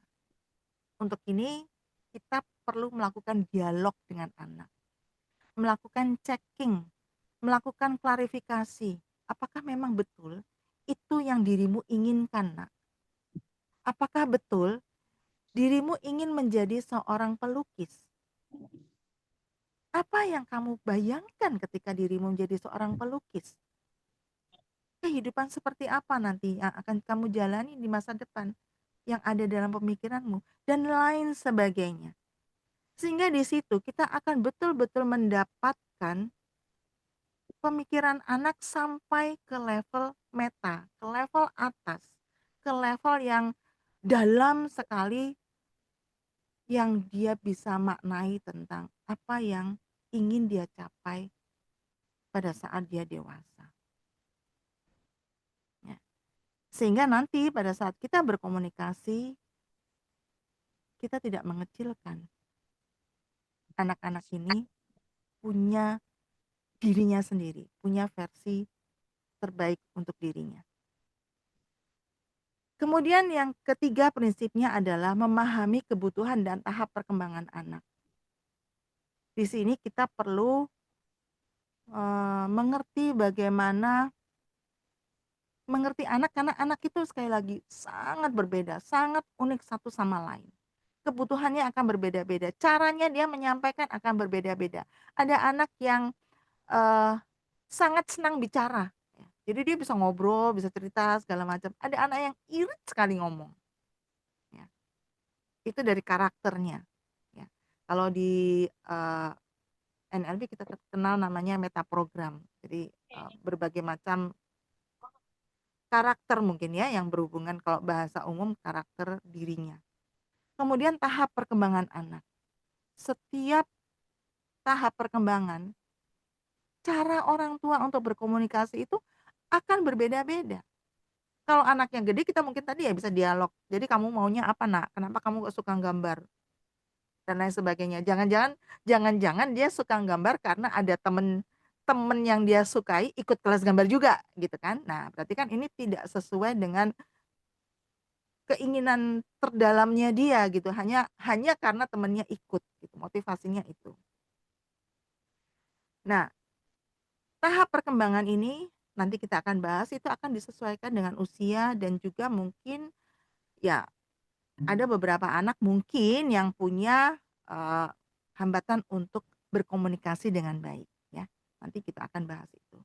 untuk ini kita perlu melakukan dialog dengan anak, melakukan checking, melakukan klarifikasi. Apakah memang betul itu yang dirimu inginkan, Nak? Apakah betul dirimu ingin menjadi seorang pelukis? Apa yang kamu bayangkan ketika dirimu menjadi seorang pelukis? Kehidupan seperti apa nanti yang akan kamu jalani di masa depan yang ada dalam pemikiranmu dan lain sebagainya. Sehingga di situ kita akan betul-betul mendapatkan pemikiran anak sampai ke level meta, ke level atas, ke level yang dalam sekali yang dia bisa maknai tentang apa yang ingin dia capai pada saat dia dewasa. Ya. Sehingga nanti pada saat kita berkomunikasi, kita tidak mengecilkan. Anak-anak ini punya dirinya sendiri, punya versi terbaik untuk dirinya. Kemudian yang ketiga prinsipnya adalah memahami kebutuhan dan tahap perkembangan anak. Di sini kita perlu mengerti bagaimana mengerti anak, karena anak itu sekali lagi sangat berbeda, sangat unik satu sama lain. Kebutuhannya akan berbeda-beda, caranya dia menyampaikan akan berbeda-beda. Ada anak yang sangat senang bicara, ya. Jadi dia bisa ngobrol, bisa cerita segala macam. Ada anak yang irit sekali ngomong, ya. Itu dari karakternya, ya. Kalau di NLP kita kenal namanya metaprogram. Jadi berbagai macam karakter mungkin ya yang berhubungan, kalau bahasa umum karakter dirinya. Kemudian tahap perkembangan anak. Setiap tahap perkembangan, cara orang tua untuk berkomunikasi itu akan berbeda-beda. Kalau anak yang gede kita mungkin tadi ya bisa dialog. Jadi kamu maunya apa, Nak? Kenapa kamu gak suka gambar? Dan lain sebagainya. Jangan-jangan dia suka gambar karena ada temen yang dia sukai ikut kelas gambar juga gitu kan. Nah, berarti kan ini tidak sesuai dengan keinginan terdalamnya dia gitu. Hanya karena temennya ikut gitu. Motivasinya itu. Nah, tahap perkembangan ini nanti kita akan bahas, itu akan disesuaikan dengan usia dan juga mungkin ya ada beberapa anak mungkin yang punya hambatan untuk berkomunikasi dengan baik ya. Nanti kita akan bahas itu.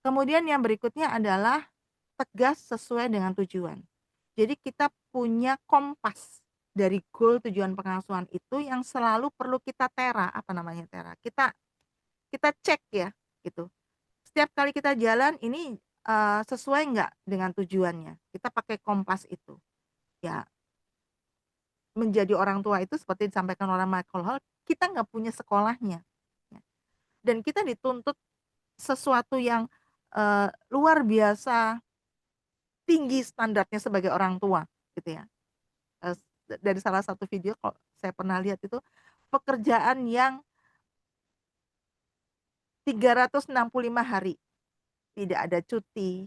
Kemudian yang berikutnya adalah tegas sesuai dengan tujuan. Jadi kita punya kompas dari goal tujuan pengasuhan itu yang selalu perlu kita tera, apa namanya tera? Kita cek ya gitu. Setiap kali kita jalan ini sesuai nggak dengan tujuannya? Kita pakai kompas itu. Ya, menjadi orang tua itu seperti disampaikan oleh Michael Hall, kita nggak punya sekolahnya. Ya. Dan kita dituntut sesuatu yang luar biasa tinggi standarnya sebagai orang tua gitu ya. Dari salah satu video kalau saya pernah lihat itu pekerjaan yang 365 hari, tidak ada cuti,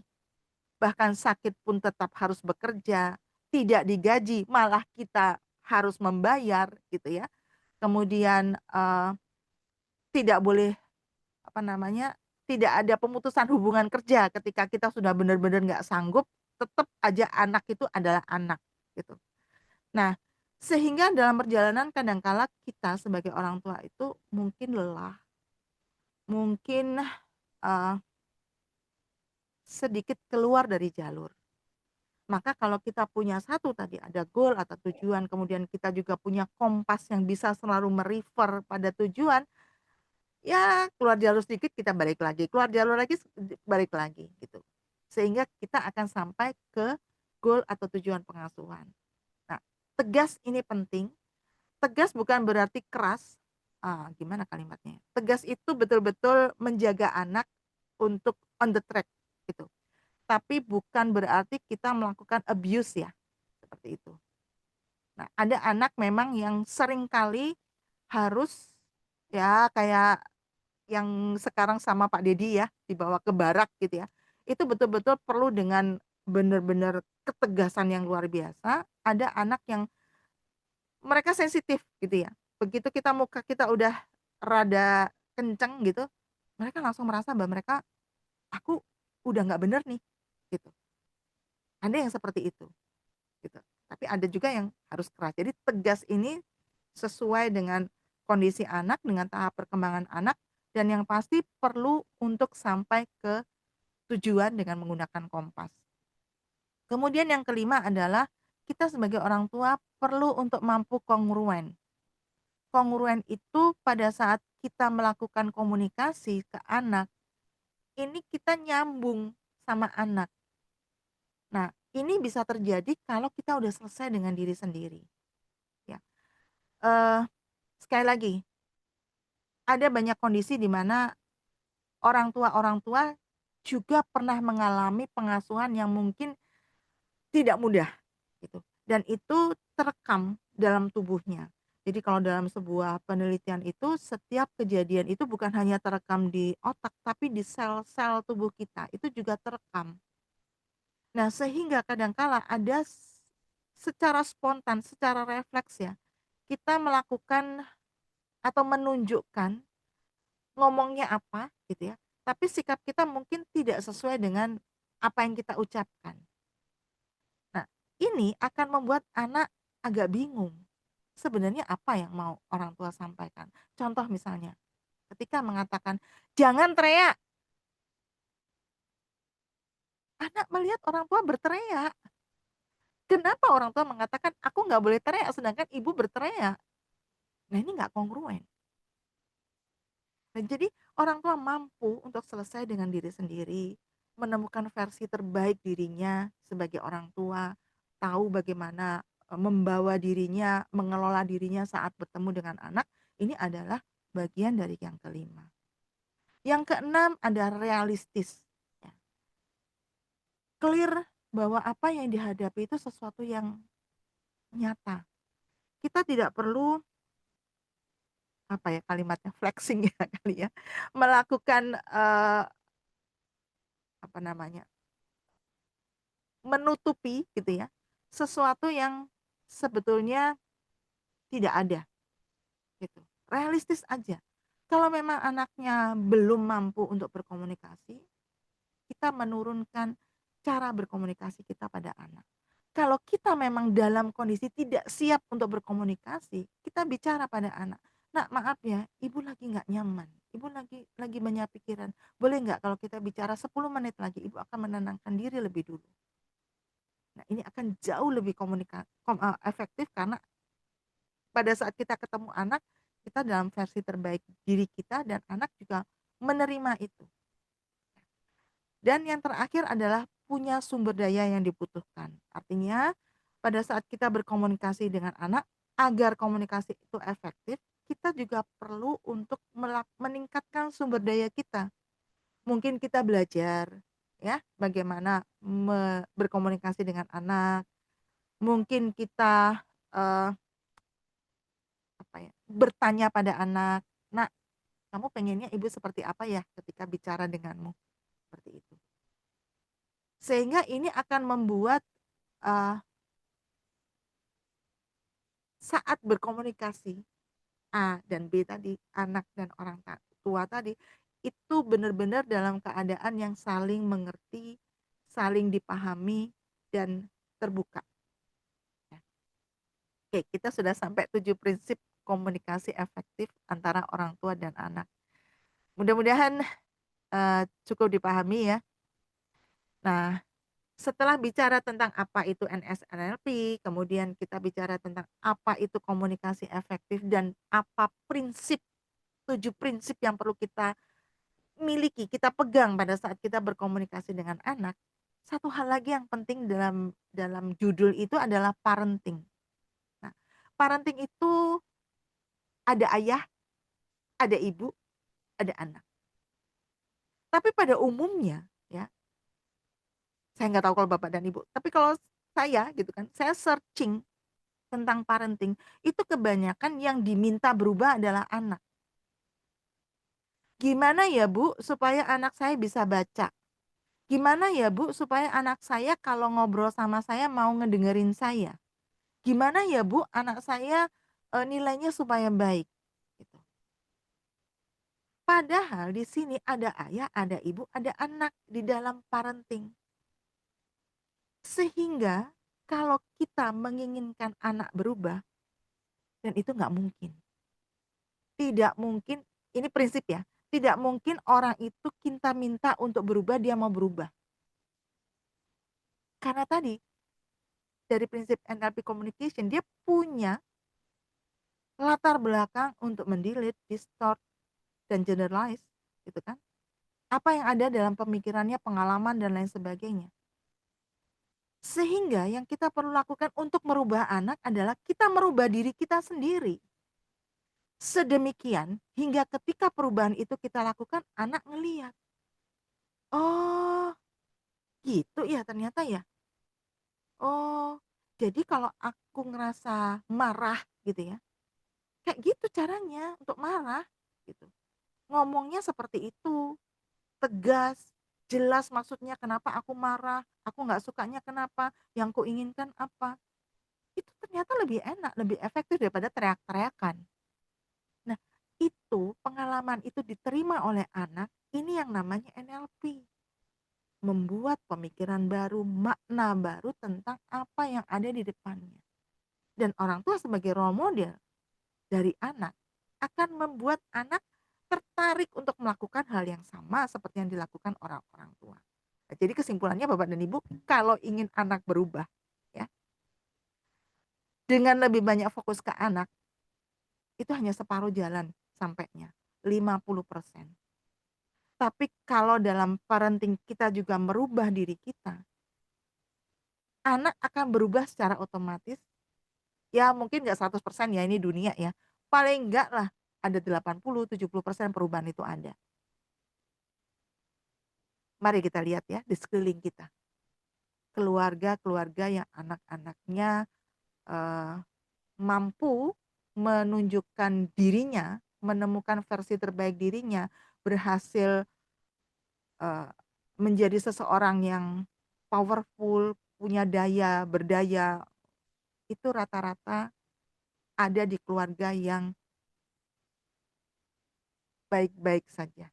bahkan sakit pun tetap harus bekerja, tidak digaji, malah kita harus membayar gitu ya. Kemudian tidak boleh apa namanya, tidak ada pemutusan hubungan kerja ketika kita sudah benar-benar nggak sanggup, tetap aja anak itu adalah anak gitu. Nah, sehingga dalam perjalanan kadangkala kita sebagai orang tua itu mungkin lelah, mungkin sedikit keluar dari jalur. Maka kalau kita punya satu tadi ada goal atau tujuan, kemudian kita juga punya kompas yang bisa selalu merefer pada tujuan, ya keluar jalur sedikit kita balik lagi, keluar jalur lagi balik lagi gitu. Sehingga kita akan sampai ke goal atau tujuan pengasuhan. Nah, tegas ini penting. Tegas bukan berarti keras. Gimana kalimatnya? Tegas itu betul-betul menjaga anak untuk on the track gitu. Tapi bukan berarti kita melakukan abuse ya, seperti itu. Nah, ada anak memang yang seringkali harus ya kayak yang sekarang sama Pak Dedi ya, dibawa ke barak gitu ya. Itu betul-betul perlu dengan benar-benar ketegasan yang luar biasa. Ada anak yang mereka sensitif gitu ya. Begitu muka kita udah rada kenceng gitu, mereka langsung merasa bahwa mereka, aku udah nggak bener nih gitu. Ada yang seperti itu gitu. Tapi ada juga yang harus keras. Jadi tegas ini sesuai dengan kondisi anak, dengan tahap perkembangan anak, dan yang pasti perlu untuk sampai ke tujuan dengan menggunakan kompas. Kemudian yang kelima adalah kita sebagai orang tua perlu untuk mampu kongruen. Kongruen itu pada saat kita melakukan komunikasi ke anak, ini kita nyambung sama anak. Nah, ini bisa terjadi kalau kita udah selesai dengan diri sendiri. Ya. Sekali lagi, ada banyak kondisi di mana orang tua juga pernah mengalami pengasuhan yang mungkin tidak mudah gitu. Dan itu terekam dalam tubuhnya. Jadi kalau dalam sebuah penelitian itu setiap kejadian itu bukan hanya terekam di otak tapi di sel-sel tubuh kita itu juga terekam. Nah, sehingga kadangkala ada secara spontan, secara refleks ya, kita melakukan atau menunjukkan ngomongnya apa gitu ya, tapi sikap kita mungkin tidak sesuai dengan apa yang kita ucapkan. Nah, ini akan membuat anak agak bingung. Sebenarnya apa yang mau orang tua sampaikan? Contoh misalnya, ketika mengatakan, "Jangan teriak." Anak melihat orang tua berteriak. Kenapa orang tua mengatakan, "Aku nggak boleh teriak," sedangkan ibu berteriak? Nah, ini nggak kongruen. Nah, jadi orang tua mampu untuk selesai dengan diri sendiri, menemukan versi terbaik dirinya sebagai orang tua, tahu bagaimana membawa dirinya, mengelola dirinya saat bertemu dengan anak, ini adalah bagian dari yang kelima. Yang keenam ada realistis. Ya. Clear bahwa apa yang dihadapi itu sesuatu yang nyata. Kita tidak perlu apa ya kalimatnya flexing ya kali ya, melakukan apa namanya, menutupi gitu ya, sesuatu yang sebetulnya tidak ada gitu. Realistis aja. Kalau memang anaknya belum mampu untuk berkomunikasi, kita menurunkan cara berkomunikasi kita pada anak. Kalau kita memang dalam kondisi tidak siap untuk berkomunikasi, kita bicara pada anak. Nak, maaf ya, ibu lagi nggak nyaman. Ibu lagi banyak pikiran. Boleh nggak kalau kita bicara 10 menit lagi, ibu akan menenangkan diri lebih dulu. Nah, ini akan jauh lebih efektif karena pada saat kita ketemu anak, kita dalam versi terbaik diri kita dan anak juga menerima itu. Dan yang terakhir adalah punya sumber daya yang dibutuhkan. Artinya pada saat kita berkomunikasi dengan anak, agar komunikasi itu efektif, kita juga perlu untuk meningkatkan sumber daya kita. Mungkin kita belajar ya bagaimana berkomunikasi dengan anak. Mungkin kita bertanya pada anak, "Nak, kamu pengennya ibu seperti apa ya ketika bicara denganmu?" Seperti itu. Sehingga ini akan membuat saat berkomunikasi A dan B tadi, anak dan orang tua tadi, itu benar-benar dalam keadaan yang saling mengerti, saling dipahami, dan terbuka. Ya. Oke, kita sudah sampai 7 prinsip komunikasi efektif antara orang tua dan anak. Mudah-mudahan cukup dipahami ya. Nah, setelah bicara tentang apa itu NSNLP, kemudian kita bicara tentang apa itu komunikasi efektif dan apa 7 prinsip yang perlu kita miliki, kita pegang pada saat kita berkomunikasi dengan anak. Satu hal lagi yang penting dalam judul itu adalah parenting. Nah, parenting itu ada ayah, ada ibu, ada anak. Tapi pada umumnya ya, saya nggak tahu kalau Bapak dan Ibu, tapi kalau saya gitu kan, saya searching tentang parenting, itu kebanyakan yang diminta berubah adalah anak. Gimana ya Bu supaya anak saya bisa baca? Gimana ya Bu supaya anak saya kalau ngobrol sama saya mau ngedengerin saya? Gimana ya Bu anak saya nilainya supaya baik? Gitu. Padahal di sini ada ayah, ada ibu, ada anak di dalam parenting. Sehingga kalau kita menginginkan anak berubah, dan itu nggak mungkin. Tidak mungkin, ini prinsip ya, tidak mungkin orang itu kita minta untuk berubah, dia mau berubah. Karena tadi, dari prinsip NLP Communication, dia punya latar belakang untuk mendelete, distort, dan generalize, gitu kan. Apa yang ada dalam pemikirannya, pengalaman, dan lain sebagainya. Sehingga yang kita perlu lakukan untuk merubah anak adalah kita merubah diri kita sendiri. Sedemikian hingga ketika perubahan itu kita lakukan, anak ngelihat, oh gitu ya ternyata ya. Oh, jadi kalau aku ngerasa marah gitu ya, kayak gitu caranya untuk marah gitu. Ngomongnya seperti itu, tegas, jelas maksudnya kenapa aku marah, aku nggak sukanya kenapa, yang kuinginkan apa. Itu ternyata lebih enak, lebih efektif daripada teriak-teriakan. Nah, itu pengalaman itu diterima oleh anak, ini yang namanya NLP. Membuat pemikiran baru, makna baru tentang apa yang ada di depannya. Dan orang tua sebagai role model dari anak akan membuat anak tertarik untuk melakukan hal yang sama seperti yang dilakukan orang-orang tua. Nah, jadi kesimpulannya Bapak dan Ibu, kalau ingin anak berubah, ya, dengan lebih banyak fokus ke anak, itu hanya separuh jalan sampainya, 50%. Tapi kalau dalam parenting kita juga merubah diri kita, anak akan berubah secara otomatis. Ya mungkin nggak 100% ya, ini dunia ya. Paling enggak lah ada 80-70% perubahan itu ada. Mari kita lihat ya di sekeliling kita. Keluarga-keluarga yang anak-anaknya eh, mampu menunjukkan dirinya, menemukan versi terbaik dirinya, berhasil eh, menjadi seseorang yang powerful, punya daya, berdaya, itu rata-rata ada di keluarga yang baik-baik saja,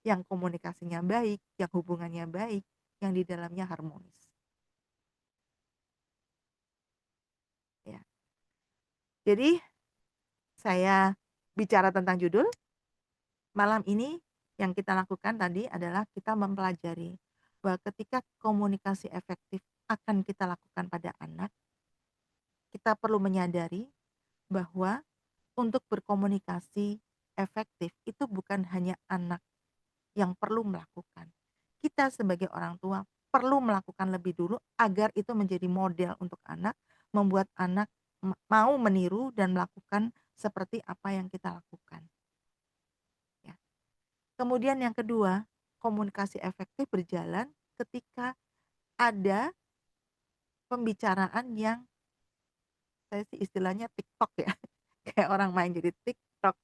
yang komunikasinya baik, yang hubungannya baik, yang di dalamnya harmonis. Ya. Jadi saya bicara tentang judul, malam ini yang kita lakukan tadi adalah kita mempelajari bahwa ketika komunikasi efektif akan kita lakukan pada anak, kita perlu menyadari bahwa untuk berkomunikasi efektif itu bukan hanya anak yang perlu melakukan. Kita sebagai orang tua perlu melakukan lebih dulu agar itu menjadi model untuk anak, membuat anak mau meniru dan melakukan seperti apa yang kita lakukan. Ya. Kemudian yang kedua, komunikasi efektif berjalan ketika ada pembicaraan yang saya sih istilahnya TikTok ya. Kayak orang main jadi TikTok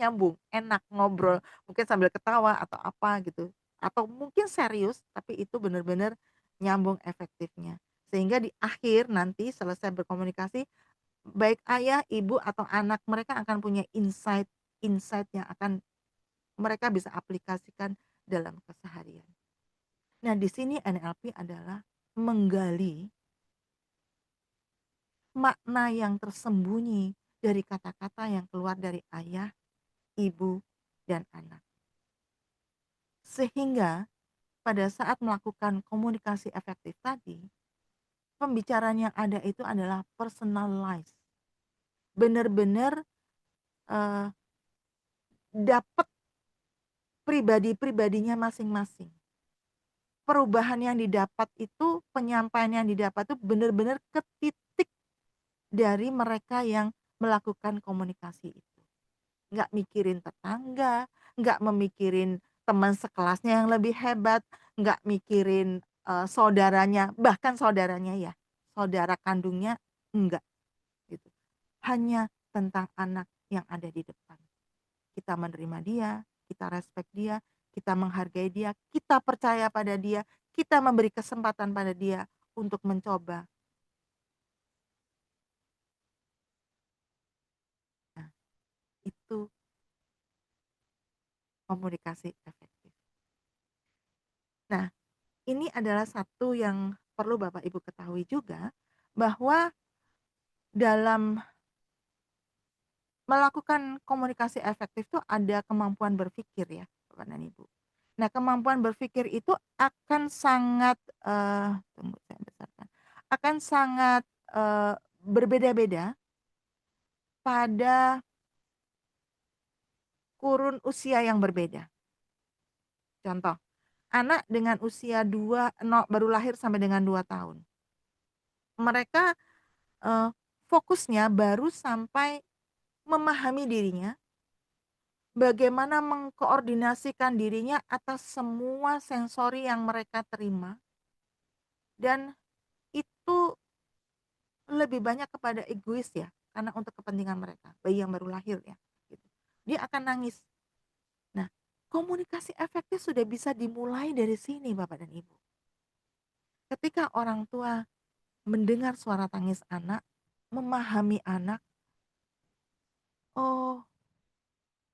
nyambung, enak ngobrol, mungkin sambil ketawa atau apa gitu. Atau mungkin serius, tapi itu benar-benar nyambung efektifnya. Sehingga di akhir nanti selesai berkomunikasi, baik ayah, ibu atau anak mereka akan punya insight yang akan mereka bisa aplikasikan dalam keseharian. Nah, di sini NLP adalah menggali makna yang tersembunyi dari kata-kata yang keluar dari ayah, ibu, dan anak. Sehingga pada saat melakukan komunikasi efektif tadi, pembicaraan yang ada itu adalah personalized. Benar-benar dapat pribadi-pribadinya masing-masing. Perubahan yang didapat itu, penyampaian yang didapat itu benar-benar ke titik dari mereka yang melakukan komunikasi itu. Nggak mikirin tetangga, nggak memikirin teman sekelasnya yang lebih hebat, nggak mikirin saudaranya, bahkan saudaranya ya, saudara kandungnya enggak gitu. Hanya tentang anak yang ada di depan. Kita menerima dia, kita respect dia, kita menghargai dia, kita percaya pada dia, kita memberi kesempatan pada dia untuk mencoba. Nah, itu komunikasi efektif. Nah, ini adalah satu yang perlu Bapak Ibu ketahui juga, bahwa dalam melakukan komunikasi efektif itu ada kemampuan berpikir ya, Bapak dan Ibu. Nah, kemampuan berpikir itu akan sangat, tunggu saya besarkan, akan sangat, berbeda-beda pada kurun usia yang berbeda. Contoh, anak dengan usia baru lahir sampai dengan 2 tahun. Mereka, fokusnya baru sampai memahami dirinya, bagaimana mengkoordinasikan dirinya atas semua sensori yang mereka terima, dan itu lebih banyak kepada egois ya, karena untuk kepentingan mereka, bayi yang baru lahir ya, gitu. Dia akan nangis. Nah, Komunikasi efektif sudah bisa dimulai dari sini Bapak dan Ibu. Ketika orang tua mendengar suara tangis anak, memahami anak, oh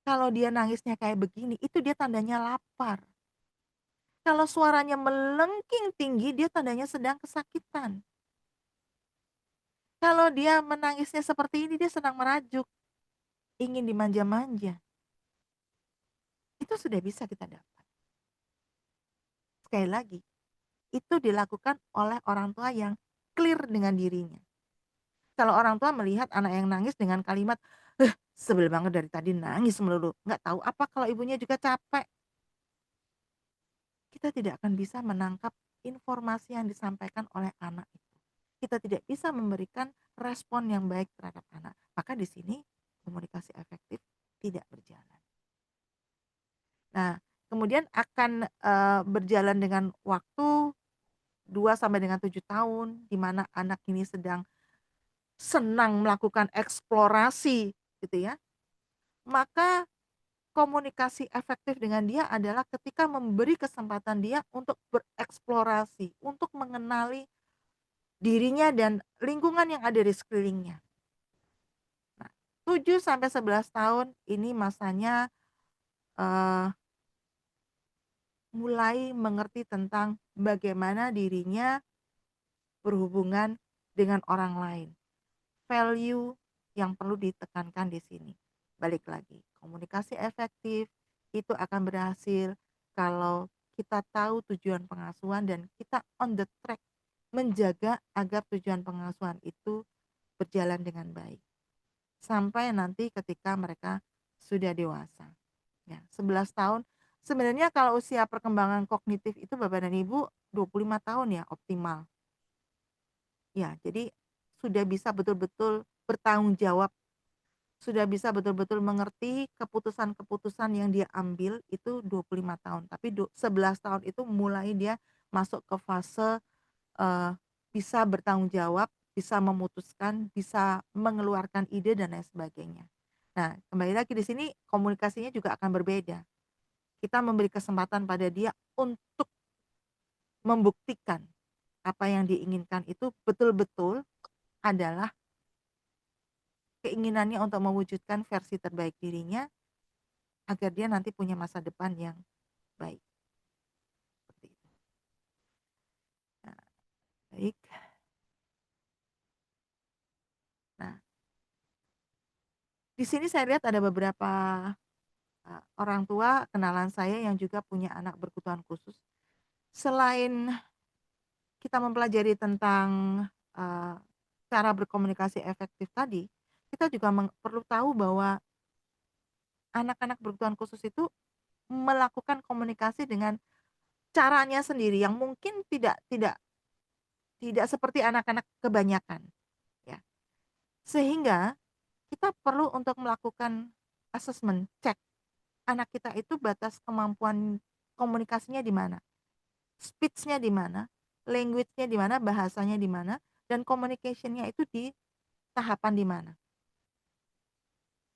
kalau dia nangisnya kayak begini, itu dia tandanya lapar. Kalau suaranya melengking tinggi, dia tandanya sedang kesakitan. Kalau dia menangisnya seperti ini, dia sedang merajuk, ingin dimanja-manja. Itu sudah bisa kita dapat. Sekali lagi, itu dilakukan oleh orang tua yang clear dengan dirinya. Kalau orang tua melihat anak yang nangis dengan kalimat, sebel banget dari tadi nangis melulu. Nggak tahu apa kalau ibunya juga capek. Kita tidak akan bisa menangkap informasi yang disampaikan oleh anak itu. Kita tidak bisa memberikan respon yang baik terhadap anak. Maka di sini komunikasi efektif tidak berjalan. Nah, kemudian akan berjalan dengan waktu 2 sampai dengan 7 tahun, di mana anak ini sedang senang melakukan eksplorasi gitu ya. Maka komunikasi efektif dengan dia adalah ketika memberi kesempatan dia untuk bereksplorasi, untuk mengenali dirinya dan lingkungan yang ada di sekelilingnya. Nah, 7 sampai 11 tahun ini masanya mulai mengerti tentang bagaimana dirinya berhubungan dengan orang lain. Value yang perlu ditekankan di sini. Balik lagi, komunikasi efektif itu akan berhasil kalau kita tahu tujuan pengasuhan dan kita on the track menjaga agar tujuan pengasuhan itu berjalan dengan baik. Sampai nanti ketika mereka sudah dewasa. Ya, 11 tahun. Sebenarnya kalau usia perkembangan kognitif itu Bapak dan Ibu 25 tahun ya optimal. Ya, jadi sudah bisa betul-betul bertanggung jawab, sudah bisa betul-betul mengerti keputusan-keputusan yang dia ambil itu 25 tahun. Tapi 11 tahun itu mulai dia masuk ke fase bisa bertanggung jawab, bisa memutuskan, bisa mengeluarkan ide dan lain sebagainya. Nah, kembali lagi di sini komunikasinya juga akan berbeda. Kita memberi kesempatan pada dia untuk membuktikan apa yang diinginkan itu betul-betul adalah keinginannya untuk mewujudkan versi terbaik dirinya agar dia nanti punya masa depan yang baik. Seperti itu. Nah, baik. Nah, di sini saya lihat ada beberapa orang tua kenalan saya yang juga punya anak berkebutuhan khusus. Selain kita mempelajari tentang cara berkomunikasi efektif tadi, kita juga perlu tahu bahwa anak-anak berkebutuhan khusus itu melakukan komunikasi dengan caranya sendiri yang mungkin tidak seperti anak-anak kebanyakan, ya. Sehingga kita perlu untuk melakukan assessment, cek anak kita itu batas kemampuan komunikasinya di mana, speech-nya di mana, language-nya di mana, bahasanya di mana, dan communication-nya itu di tahapan di mana.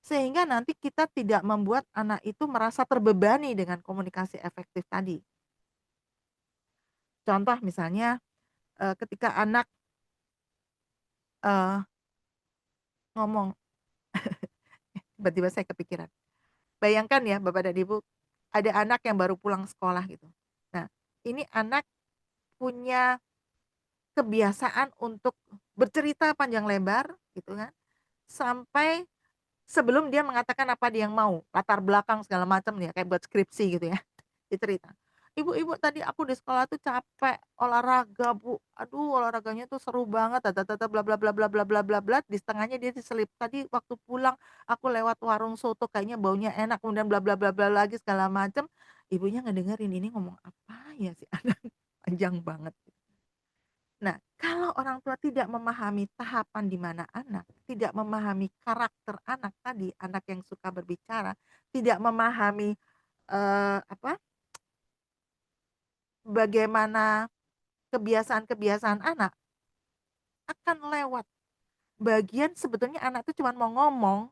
Sehingga nanti kita tidak membuat anak itu merasa terbebani dengan komunikasi efektif tadi. Contoh misalnya ketika anak ngomong, tiba-tiba saya kepikiran. Bayangkan ya Bapak dan Ibu, ada anak yang baru pulang sekolah gitu. Nah, ini anak punya kebiasaan untuk bercerita panjang lebar gitu kan, sampai sebelum dia mengatakan apa dia yang mau, latar belakang segala macam ya, kayak buat skripsi gitu ya. Dia cerita, "Ibu, tadi aku di sekolah tuh capek olahraga, Bu. Aduh, olahraganya tuh seru banget, bla bla bla bla bla bla bla bla." Di setengahnya dia diselip, "Tadi waktu pulang aku lewat warung soto kayaknya baunya enak." Kemudian bla bla bla bla lagi segala macam. Ibunya ngedengerin, ini ngomong apa ya si anak, panjang banget. Nah, kalau orang tua tidak memahami tahapan di mana anak, tidak memahami karakter anak tadi, anak yang suka berbicara, tidak memahami bagaimana kebiasaan-kebiasaan anak, akan lewat bagian sebetulnya anak itu cuma mau ngomong,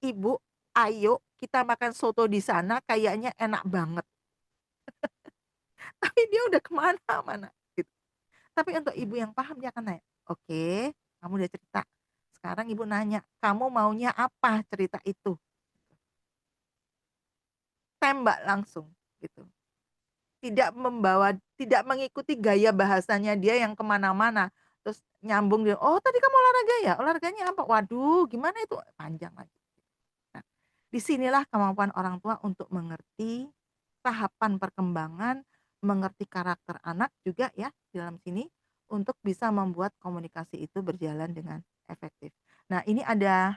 "Ibu, ayo kita makan soto di sana kayaknya enak banget, tapi dia udah kemana-mana gitu. Tapi untuk ibu yang paham dia akan nanya, "Oke, kamu udah cerita. Sekarang ibu nanya, kamu maunya apa cerita itu?" Tembak langsung gitu. Tidak mengikuti gaya bahasanya dia yang kemana-mana. Terus nyambung dia, "Oh tadi kamu olahraga ya? Olahraganya apa? Waduh gimana itu?" Panjang lagi. Nah, disinilah kemampuan orang tua untuk mengerti tahapan perkembangan, mengerti karakter anak juga ya di dalam sini, untuk bisa membuat komunikasi itu berjalan dengan efektif. Nah ini ada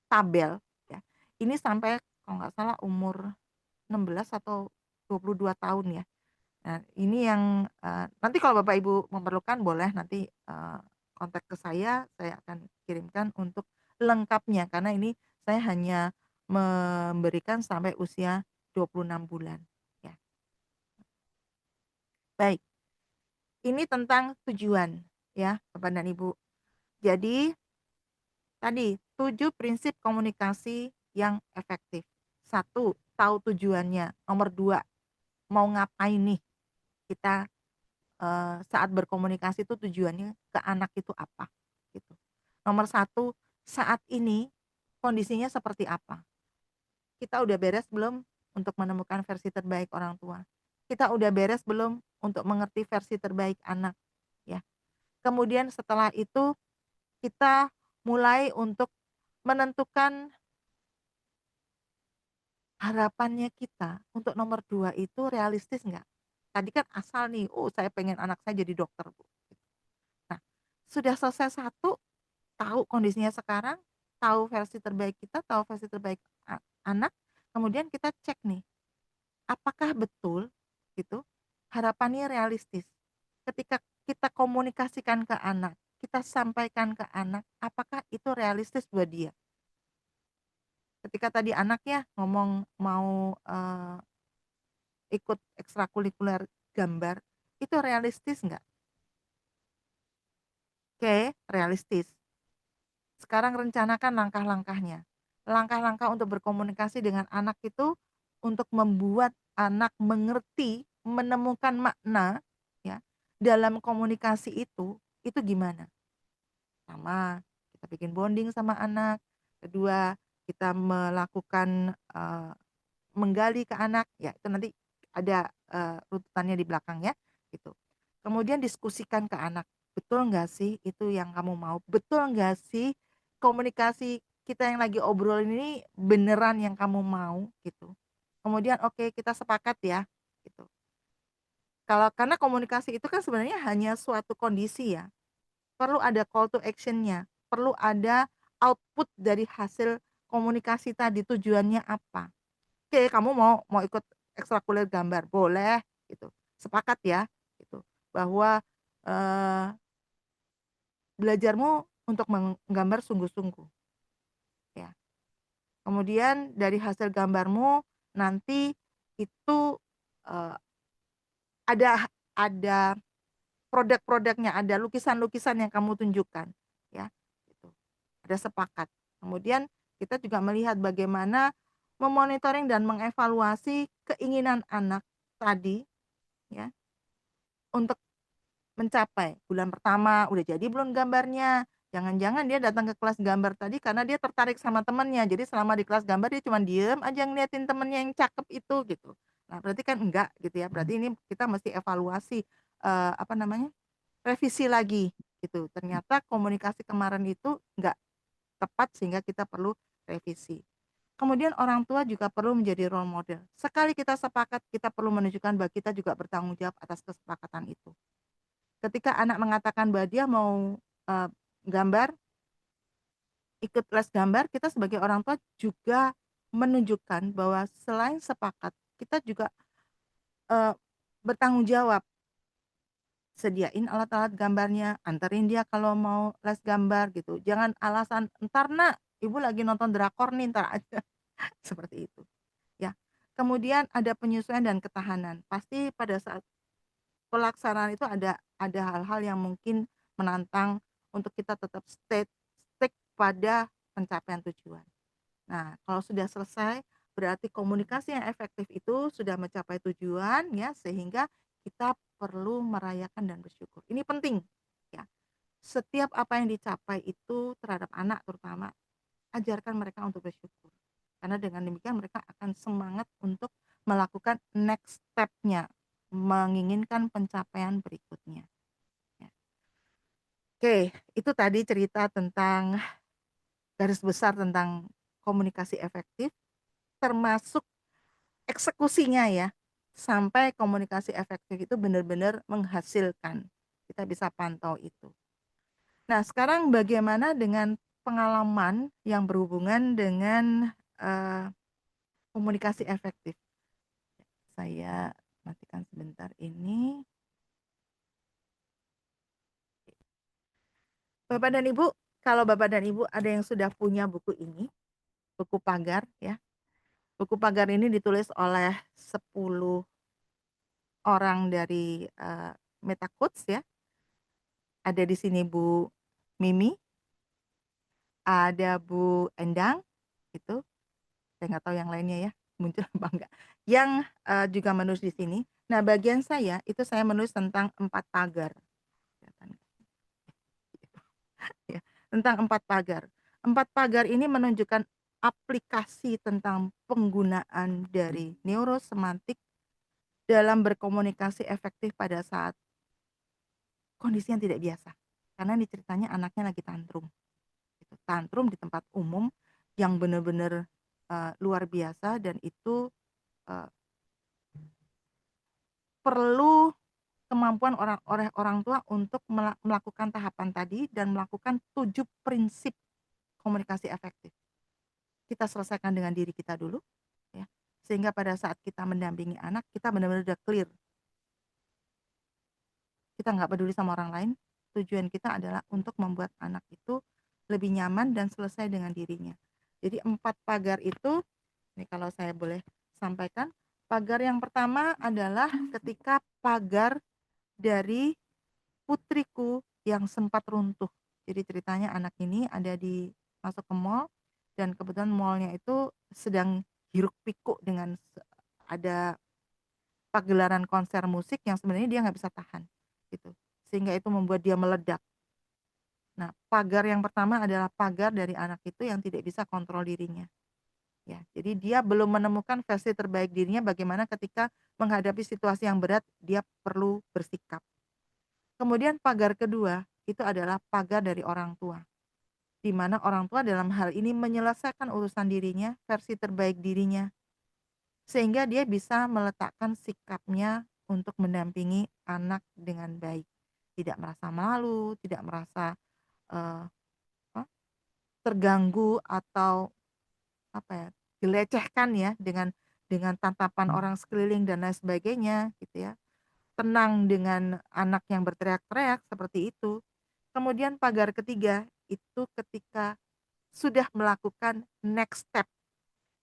tabel ya, ini sampai kalau nggak salah umur 16 atau 22 tahun ya. Nah, ini yang, nanti kalau Bapak Ibu memerlukan boleh nanti, kontak ke saya akan kirimkan untuk lengkapnya karena ini saya hanya memberikan sampai usia 26 bulan, ya. Baik, ini tentang tujuan ya, Bapak dan Ibu. Jadi, tadi 7 prinsip komunikasi yang efektif. Satu, tahu tujuannya. Nomor 2, mau ngapain nih kita saat berkomunikasi itu tujuannya ke anak itu apa, gitu. Nomor satu, saat ini kondisinya seperti apa? Kita udah beres belum untuk menemukan versi terbaik orang tua? Kita udah beres belum untuk mengerti versi terbaik anak, ya. Kemudian setelah itu kita mulai untuk menentukan harapannya kita untuk nomor 2 itu realistis nggak? Tadi kan asal nih, "Oh saya pengen anak saya jadi dokter, Bu." Nah, sudah selesai satu, tahu kondisinya sekarang, tahu versi terbaik kita, tahu versi terbaik anak, kemudian kita cek nih, apakah betul gitu, harapannya realistis. Ketika kita komunikasikan ke anak, kita sampaikan ke anak, apakah itu realistis buat dia? Ketika tadi anak ya ngomong mau, ikut ekstrakurikuler gambar, itu realistis nggak? Oke, realistis. Sekarang rencanakan langkah-langkahnya. Langkah-langkah untuk berkomunikasi dengan anak itu untuk membuat anak mengerti, menemukan makna ya dalam komunikasi itu gimana? Pertama, kita bikin bonding sama anak. Kedua, kita melakukan menggali ke anak, ya itu nanti ada rututannya di belakang ya, gitu. Kemudian diskusikan ke anak, "Betul nggak sih itu yang kamu mau? Betul nggak sih komunikasi kita yang lagi obrolin ini beneran yang kamu mau?" Gitu. Kemudian, "Oke kita sepakat ya," gitu. Karena komunikasi itu kan sebenarnya hanya suatu kondisi ya, perlu ada call to action-nya, perlu ada output dari hasil komunikasi tadi, tujuannya apa. Oke, kamu mau mau ikut ekstrakurikuler gambar, boleh gitu. Sepakat ya gitu, bahwa, eee, belajarmu untuk menggambar sungguh-sungguh ya. Kemudian dari hasil gambarmu nanti itu, eee, ada produk-produknya, ada lukisan-lukisan yang kamu tunjukkan ya, gitu. Ada sepakat. Kemudian kita juga melihat bagaimana memonitoring dan mengevaluasi keinginan anak tadi ya, untuk mencapai. Bulan pertama udah jadi belum gambarnya? Jangan-jangan dia datang ke kelas gambar tadi karena dia tertarik sama temennya. Jadi selama di kelas gambar dia cuma diem aja ngeliatin temennya yang cakep itu gitu. Nah berarti kan enggak gitu ya. Berarti ini kita mesti evaluasi, apa namanya, revisi lagi gitu. Ternyata komunikasi kemarin itu enggak tepat sehingga kita perlu revisi. Kemudian orang tua juga perlu menjadi role model. Sekali kita sepakat, kita perlu menunjukkan bahwa kita juga bertanggung jawab atas kesepakatan itu. Ketika anak mengatakan bahwa dia mau, eee, gambar, ikut les gambar, kita sebagai orang tua juga menunjukkan bahwa selain sepakat, kita juga, eee, bertanggung jawab. Sediain alat-alat gambarnya, anterin dia kalau mau les gambar gitu. Jangan alasan, "Entar Nak, Ibu lagi nonton drakor nih, entar aja." Seperti itu, ya. Kemudian ada penyesuaian dan ketahanan. Pasti pada saat pelaksanaan itu ada hal-hal yang mungkin menantang untuk kita tetap stick pada pencapaian tujuan. Nah, kalau sudah selesai, berarti komunikasi yang efektif itu sudah mencapai tujuan ya, sehingga kita perlu merayakan dan bersyukur. Ini penting ya. Setiap apa yang dicapai itu terhadap anak terutama, ajarkan mereka untuk bersyukur. Karena dengan demikian mereka akan semangat untuk melakukan next step-nya, menginginkan pencapaian berikutnya. Ya. Oke, itu tadi cerita tentang garis besar tentang komunikasi efektif, termasuk eksekusinya ya, sampai komunikasi efektif itu benar-benar menghasilkan. Kita bisa pantau itu. Nah, sekarang bagaimana dengan pengalaman yang berhubungan dengan komunikasi efektif? Saya matikan sebentar ini. Bapak dan Ibu, kalau Bapak dan Ibu ada yang sudah punya buku ini, buku pagar ya. Buku pagar ini ditulis oleh 10 orang dari Meta Coach ya. Ada di sini Bu Mimi, ada Bu Endang, itu saya nggak tahu yang lainnya ya, muncul apa enggak, yang juga menulis di sini. Nah, bagian saya itu saya menulis tentang 4 pagar. Kelihatan nggak? Ya, tentang 4 pagar. 4 pagar ini menunjukkan aplikasi tentang penggunaan dari neurosemantik dalam berkomunikasi efektif pada saat kondisi yang tidak biasa. Karena ini ceritanya anaknya lagi tantrum. Gitu. Tantrum di tempat umum yang benar-benar luar biasa, dan itu perlu kemampuan orang tua untuk melakukan tahapan tadi dan melakukan 7 prinsip komunikasi efektif. Kita selesaikan dengan diri kita dulu ya, sehingga pada saat kita mendampingi anak kita benar-benar udah clear. Kita nggak peduli sama orang lain, tujuan kita adalah untuk membuat anak itu lebih nyaman dan selesai dengan dirinya. Jadi 4 pagar itu, ini kalau saya boleh sampaikan, pagar yang pertama adalah ketika pagar dari putriku yang sempat runtuh. Jadi ceritanya anak ini masuk ke mall, dan kebetulan mallnya itu sedang hiruk pikuk dengan ada pagelaran konser musik yang sebenarnya dia nggak bisa tahan gitu, sehingga itu membuat dia meledak. Nah, pagar yang pertama adalah pagar dari anak itu yang tidak bisa kontrol dirinya ya. Jadi dia belum menemukan versi terbaik dirinya bagaimana ketika menghadapi situasi yang berat dia perlu bersikap. Kemudian pagar kedua itu adalah pagar dari orang tua, di mana orang tua dalam hal ini menyelesaikan urusan dirinya, versi terbaik dirinya, sehingga dia bisa meletakkan sikapnya untuk mendampingi anak dengan baik. Tidak merasa malu, tidak merasa terganggu atau dilecehkan ya dengan tatapan orang sekeliling dan lain sebagainya gitu ya. Tenang dengan anak yang berteriak-teriak seperti itu. Kemudian pagar ketiga itu ketika sudah melakukan next step.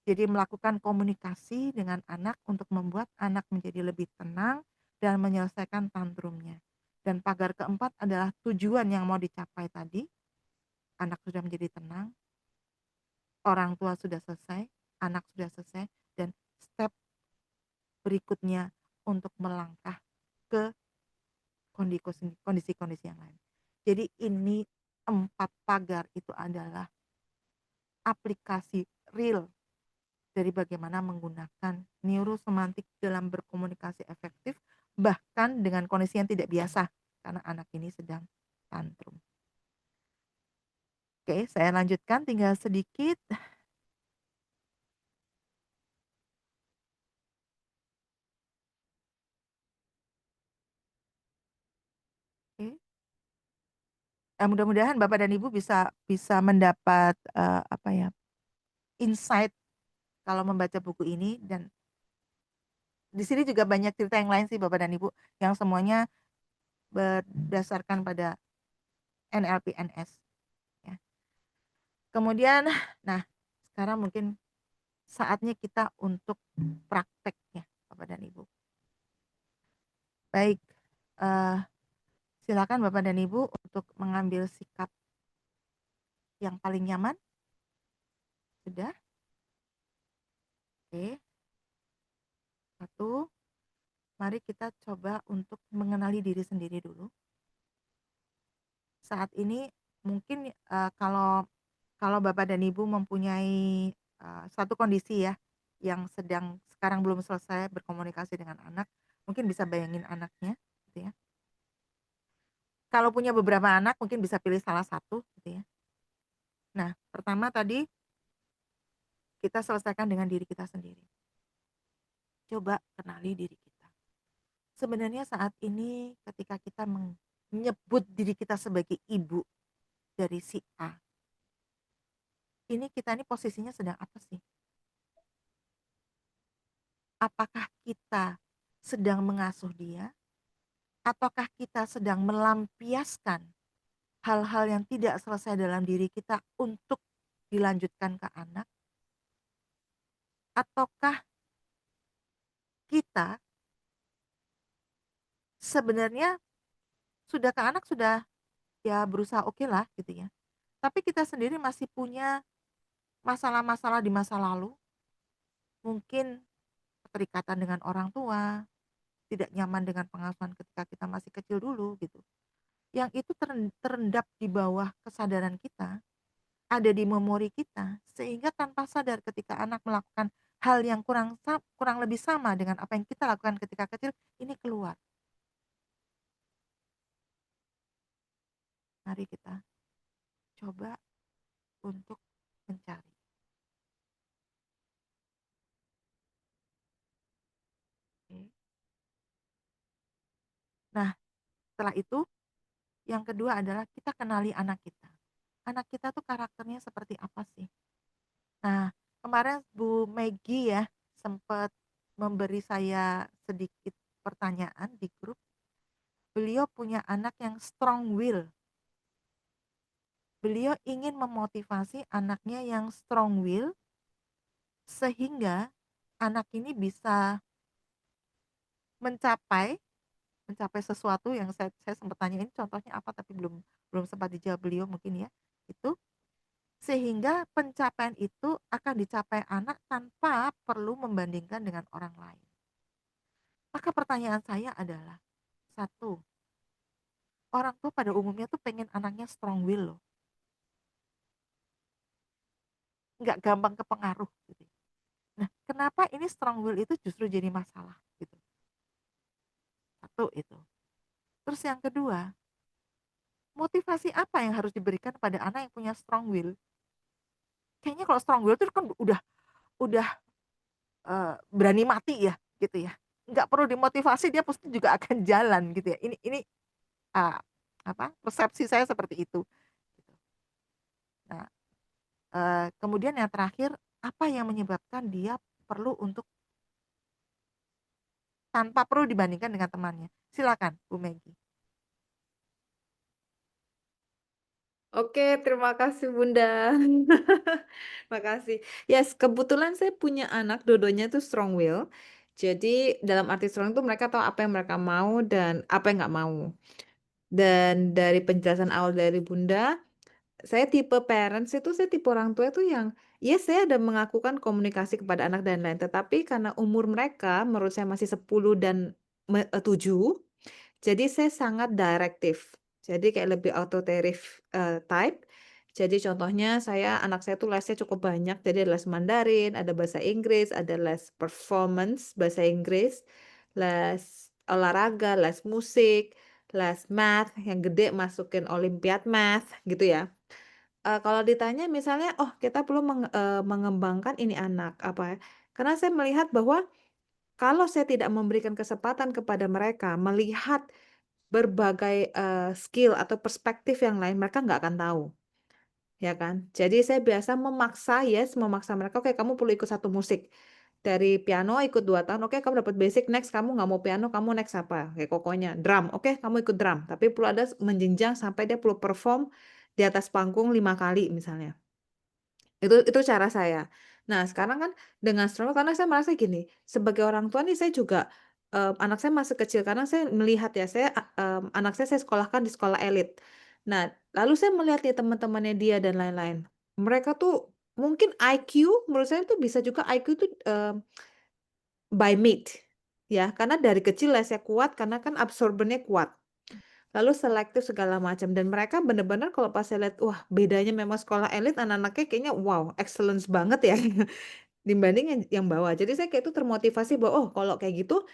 Jadi melakukan komunikasi dengan anak untuk membuat anak menjadi lebih tenang dan menyelesaikan tantrumnya. Dan pagar keempat adalah tujuan yang mau dicapai tadi. Anak sudah menjadi tenang, orang tua sudah selesai, anak sudah selesai, dan step berikutnya untuk melangkah ke kondisi-kondisi yang lain. Jadi ini 4 pagar itu adalah aplikasi real dari bagaimana menggunakan neurosemantik dalam berkomunikasi efektif, bahkan dengan kondisi yang tidak biasa, karena anak ini sedang tantrum. Oke, saya lanjutkan, tinggal sedikit. Oke. Mudah-mudahan Bapak dan Ibu bisa mendapat insight kalau membaca buku ini, dan di sini juga banyak cerita yang lain sih Bapak dan Ibu, yang semuanya berdasarkan pada NLP-NS ya. Kemudian, nah sekarang mungkin saatnya kita untuk praktek ya Bapak dan Ibu. Baik, silakan Bapak dan Ibu untuk mengambil sikap yang paling nyaman. Sudah? mari kita coba untuk mengenali diri sendiri dulu. Saat ini mungkin, kalau Bapak dan Ibu mempunyai, suatu kondisi ya, yang sekarang belum selesai berkomunikasi dengan anak, mungkin bisa bayangin anaknya, gitu ya. Kalau punya beberapa anak mungkin bisa pilih salah satu, gitu ya. Nah, pertama tadi kita selesaikan dengan diri kita sendiri. Coba kenali diri kita. Sebenarnya saat ini ketika kita menyebut diri kita sebagai ibu dari si A, ini kita ini posisinya sedang apa sih? Apakah kita sedang mengasuh dia? Ataukah kita sedang melampiaskan hal-hal yang tidak selesai dalam diri kita untuk dilanjutkan ke anak? Ataukah kita sebenarnya sudah ke anak sudah ya berusaha oke lah gitu ya. Tapi kita sendiri masih punya masalah-masalah di masa lalu, mungkin keterikatan dengan orang tua, tidak nyaman dengan pengasuhan ketika kita masih kecil dulu gitu. Yang itu terendap di bawah kesadaran kita, ada di memori kita, sehingga tanpa sadar ketika anak melakukan hal yang kurang lebih sama dengan apa yang kita lakukan ketika kecil, ini keluar. Mari kita coba untuk mencari. Oke. Nah, setelah itu yang kedua adalah kita kenali anak kita. Anak kita tuh karakternya seperti apa sih? Nah, kemarin Bu Maggie ya sempat memberi saya sedikit pertanyaan di grup. Beliau punya anak yang strong will. Beliau ingin memotivasi anaknya yang strong will sehingga anak ini bisa mencapai sesuatu yang saya sempat tanya ini contohnya apa tapi belum belum sempat dijawab beliau mungkin ya. Itu sehingga pencapaian itu akan dicapai anak tanpa perlu membandingkan dengan orang lain. Maka pertanyaan saya adalah, satu, orang tua pada umumnya tuh pengen anaknya strong will loh. Nggak gampang kepengaruh gitu. Nah, kenapa ini strong will itu justru jadi masalah gitu. Satu itu. Terus yang kedua, motivasi apa yang harus diberikan pada anak yang punya strong will? Kayaknya kalau strong will itu kan udah berani mati ya gitu ya. Nggak perlu dimotivasi dia pasti juga akan jalan gitu ya. Ini ah, persepsi saya seperti itu. Gitu. Nah, kemudian yang terakhir apa yang menyebabkan dia perlu untuk tanpa perlu dibandingkan dengan temannya? Silakan Bu Meggy. Oke, terima kasih Bunda. Makasih. Yes, kebetulan saya punya anak, dua-duanya tuh strong will. Jadi dalam arti strong itu mereka tahu apa yang mereka mau dan apa yang nggak mau. Dan dari penjelasan awal dari Bunda, saya tipe parents itu, saya tipe orang tua itu yang, ya saya ada mengakukan komunikasi kepada anak dan lain, tetapi karena umur mereka menurut saya masih 10 dan 7, jadi saya sangat direktif. Jadi kayak lebih authoritative type. Jadi contohnya anak saya tuh lesnya cukup banyak. Jadi ada les Mandarin, ada bahasa Inggris, ada les performance bahasa Inggris, les olahraga, les musik, les math, yang gede masukin Olympiad math gitu ya. Kalau ditanya misalnya, oh kita perlu mengembangkan ini anak apa ya? Karena saya melihat bahwa kalau saya tidak memberikan kesempatan kepada mereka melihat berbagai, skill atau perspektif yang lain, mereka nggak akan tahu, ya kan. Jadi saya biasa memaksa mereka, "Oke kamu perlu ikut satu musik, dari piano ikut 2 tahun, oke kamu dapat basic, next kamu nggak mau piano, kamu next apa?" Kayak kokonya, drum, "Oke kamu ikut drum." Tapi perlu ada menjenjang sampai dia perlu perform di atas panggung 5 kali misalnya. Itu cara saya. Nah, sekarang kan dengan struggle karena saya merasa gini, sebagai orang tua nih saya juga, anak saya masih kecil karena saya melihat ya, anak saya sekolahkan di sekolah elit. Nah, lalu saya melihat nih teman-temannya dia dan lain-lain. Mereka tuh mungkin IQ menurut saya tuh bisa juga IQ tuh, by meet, ya, karena dari kecil lesnya kuat karena kan absorbennya kuat. Lalu selektif segala macam dan mereka bener-bener kalau pas saya lihat wah bedanya memang sekolah elit anak-anaknya kayaknya wow excellence banget ya dibanding yang bawah. Jadi saya kayak itu termotivasi bahwa oh kalau kayak gitu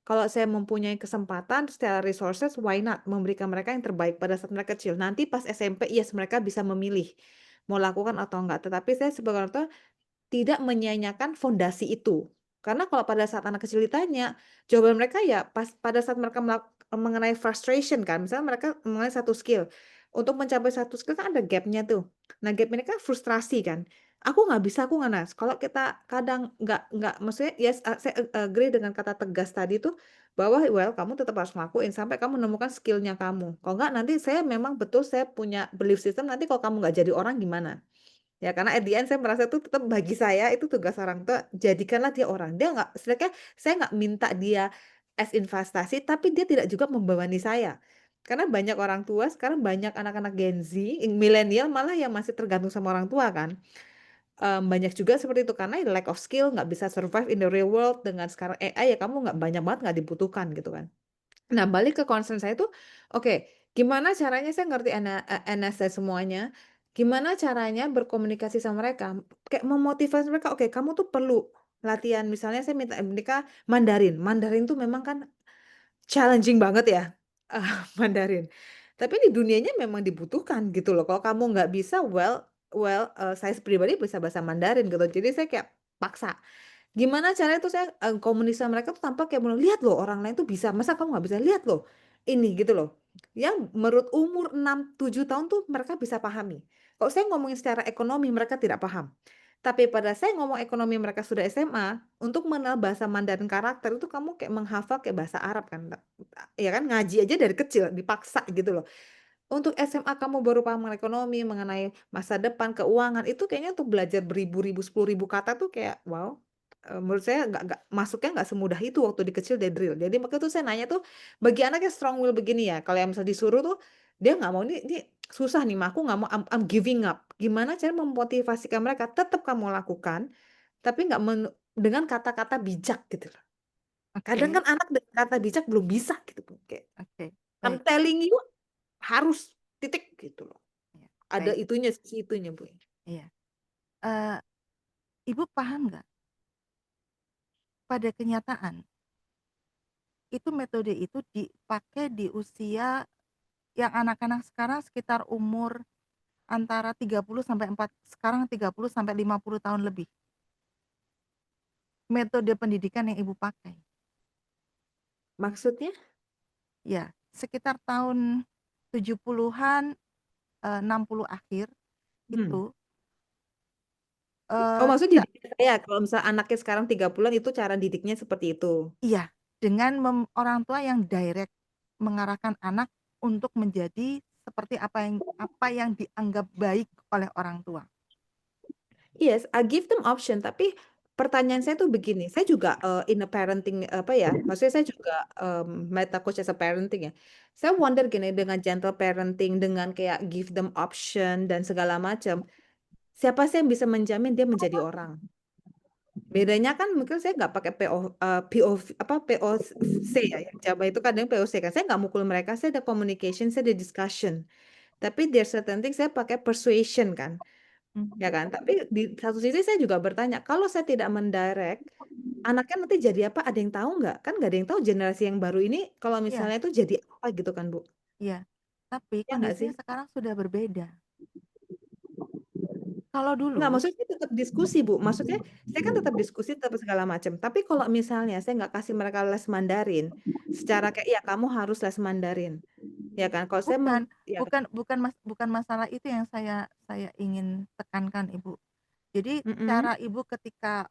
kalau saya mempunyai kesempatan secara resources, why not memberikan mereka yang terbaik pada saat mereka kecil. Nanti pas SMP, yes mereka bisa memilih mau lakukan atau enggak. Tetapi saya sebagai orang tua tidak menyia-nyiakan fondasi itu. Karena kalau pada saat anak kecil ditanya, jawaban mereka ya pas pada saat mereka mengenai frustration kan, misalnya mereka mengenai satu skill. Untuk mencapai satu skill kan ada gap-nya tuh. Nah, gap ini kan frustrasi kan. Aku nggak bisa, aku nggak nas. Kalau kita kadang nggak, maksudnya yes, saya agree dengan kata tegas tadi tuh bahwa well kamu tetap harus ngelakuin sampai kamu menemukan skillnya kamu. Kalau nggak nanti saya memang betul saya punya belief system nanti kalau kamu nggak jadi orang gimana? Ya karena at the end saya merasa itu tetap bagi saya itu tugas orang tua jadikanlah dia orang. Dia nggak sebenarnya saya nggak minta dia as investasi tapi dia tidak juga membebani saya. Karena banyak orang tua sekarang banyak anak-anak Gen Z, milenial malah yang masih tergantung sama orang tua kan. Banyak juga seperti itu karena lack of skill nggak bisa survive in the real world dengan sekarang AI ya kamu nggak banyak banget nggak dibutuhkan gitu kan. Nah, balik ke concern saya tuh, oke, gimana caranya saya ngerti NSA semuanya, gimana caranya berkomunikasi sama mereka, kayak memotivasi mereka, oke, kamu tuh perlu latihan, misalnya saya minta mereka Mandarin, Mandarin tuh memang kan challenging banget ya, Mandarin. Tapi di dunianya memang dibutuhkan gitu loh. Kalau kamu nggak bisa, saya pribadi bisa bahasa Mandarin gitu. Jadi saya kayak paksa. Gimana caranya tuh saya komunikasi sama mereka tuh tanpa kayak bilang, lihat loh orang lain tuh bisa, masa kamu nggak bisa lihat loh ini gitu loh. Yang menurut umur 6-7 tahun tuh mereka bisa pahami. Kalau saya ngomongin secara ekonomi mereka tidak paham. Tapi pada saya ngomong ekonomi mereka sudah SMA, untuk mengenal bahasa Mandarin karakter itu kamu kayak menghafal kayak bahasa Arab kan. Ya kan ngaji aja dari kecil dipaksa gitu loh. Untuk SMA kamu baru paham mengenai ekonomi, mengenai masa depan, keuangan, itu kayaknya untuk belajar beribu-ribu, 10.000 kata tuh kayak wow. Menurut saya nggak masuknya nggak semudah itu waktu di kecil dia drill. Jadi makanya tuh saya nanya tuh bagi anak yang strong will begini ya, kalau yang misal disuruh tuh dia nggak mau ini susah nih, mah aku nggak mau, I'm giving up. Gimana cara memotivasikan mereka tetap kamu lakukan, tapi nggak dengan kata-kata bijak gitu loh. Kadang Oke, kan anak dengan kata bijak belum bisa gitu Bu. Kayak oke, I'm baik, telling you harus titik gitu loh. ya, Ada baik, itunya sisi itunya Bu. iya. Eh, Ibu paham nggak? Pada kenyataan itu metode itu dipakai di usia yang anak-anak sekarang sekitar umur antara 30 sampai 4 sekarang 30 sampai 50 tahun lebih. Metode pendidikan yang Ibu pakai. Maksudnya? Ya, sekitar tahun 70-an, 60 akhir Hmm. itu, Oh maksud tidak, didik saya kalau misalnya anaknya sekarang 3 bulan itu cara didiknya seperti itu. iya, dengan orang tua yang direct mengarahkan anak untuk menjadi seperti apa yang dianggap baik oleh orang tua. Yes, I give them option. Tapi pertanyaan saya tuh begini, saya juga in a parenting apa ya? Maksudnya saya juga meta coach as a parenting ya. Saya wonder gini dengan gentle parenting, dengan kayak give them option dan segala macam. Siapa sih yang bisa menjamin dia menjadi orang? Bedanya kan mungkin saya nggak pakai POV apa POC ya, yang Jawa itu kadang POC kan. Saya nggak mukul mereka, saya ada communication, saya ada discussion. Tapi there certain things saya pakai persuasion kan. Ya kan? Tapi di satu sisi saya juga bertanya, kalau saya tidak mendirect, anaknya nanti jadi apa? Ada yang tahu nggak? Kan nggak ada yang tahu generasi yang baru ini kalau Iya, misalnya itu jadi apa gitu kan, Bu? iya. Tapi Ya nggak sih? kondisinya sekarang sudah berbeda. Kalau Nggak, dulu, maksudnya tetap diskusi, Bu. Maksudnya saya kan tetap diskusi, tetap segala macam. Tapi kalau misalnya saya nggak kasih mereka les Mandarin, secara kayak, ya kamu harus les Mandarin. Ya kan? Kalau saya, bukan ya kan? bukan bukan masalah itu yang saya ingin tekankan, Ibu. Jadi Mm-mm. cara Ibu ketika,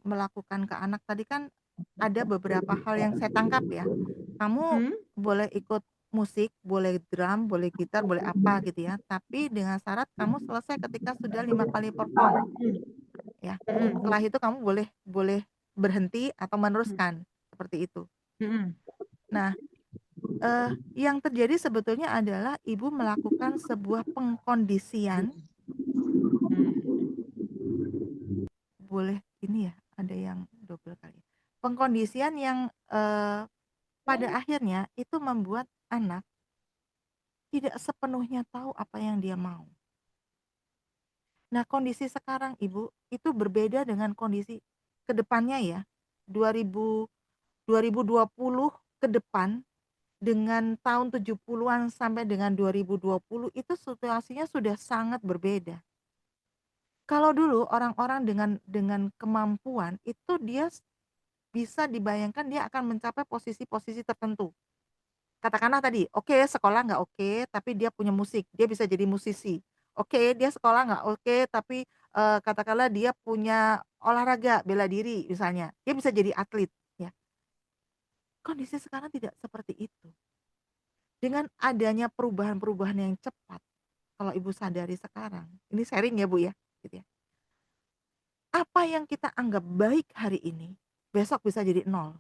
melakukan ke anak tadi kan ada beberapa hal yang saya tangkap ya. Kamu Hmm? boleh ikut musik, boleh drum, boleh gitar, boleh apa gitu ya, tapi dengan syarat kamu selesai ketika sudah 5 kali perform, ya. Mm-mm. Setelah itu kamu boleh boleh berhenti atau Mm-mm. meneruskan, seperti itu. Mm-mm. Nah, yang terjadi sebetulnya adalah Ibu melakukan sebuah pengkondisian. Mm-mm. Boleh ini ya, ada yang double kali ya. pengkondisian yang pada akhirnya itu membuat anak tidak sepenuhnya tahu apa yang dia mau. Nah, kondisi sekarang Ibu, itu berbeda dengan kondisi ke depannya ya. 2020 ke depan dengan tahun 70-an sampai dengan 2020 itu situasinya sudah sangat berbeda. Kalau dulu orang-orang dengan kemampuan itu dia bisa dibayangkan dia akan mencapai posisi-posisi tertentu. Katakanlah tadi, oke sekolah nggak oke, tapi dia punya musik, dia bisa jadi musisi. Oke, dia sekolah nggak oke, tapi, katakanlah dia punya olahraga, bela diri misalnya, dia bisa jadi atlet, ya. Kondisi sekarang tidak seperti itu. Dengan adanya perubahan-perubahan yang cepat, kalau Ibu sadari sekarang, ini sharing ya Bu ya, gitu ya. Apa yang kita anggap baik hari ini, besok bisa jadi nol.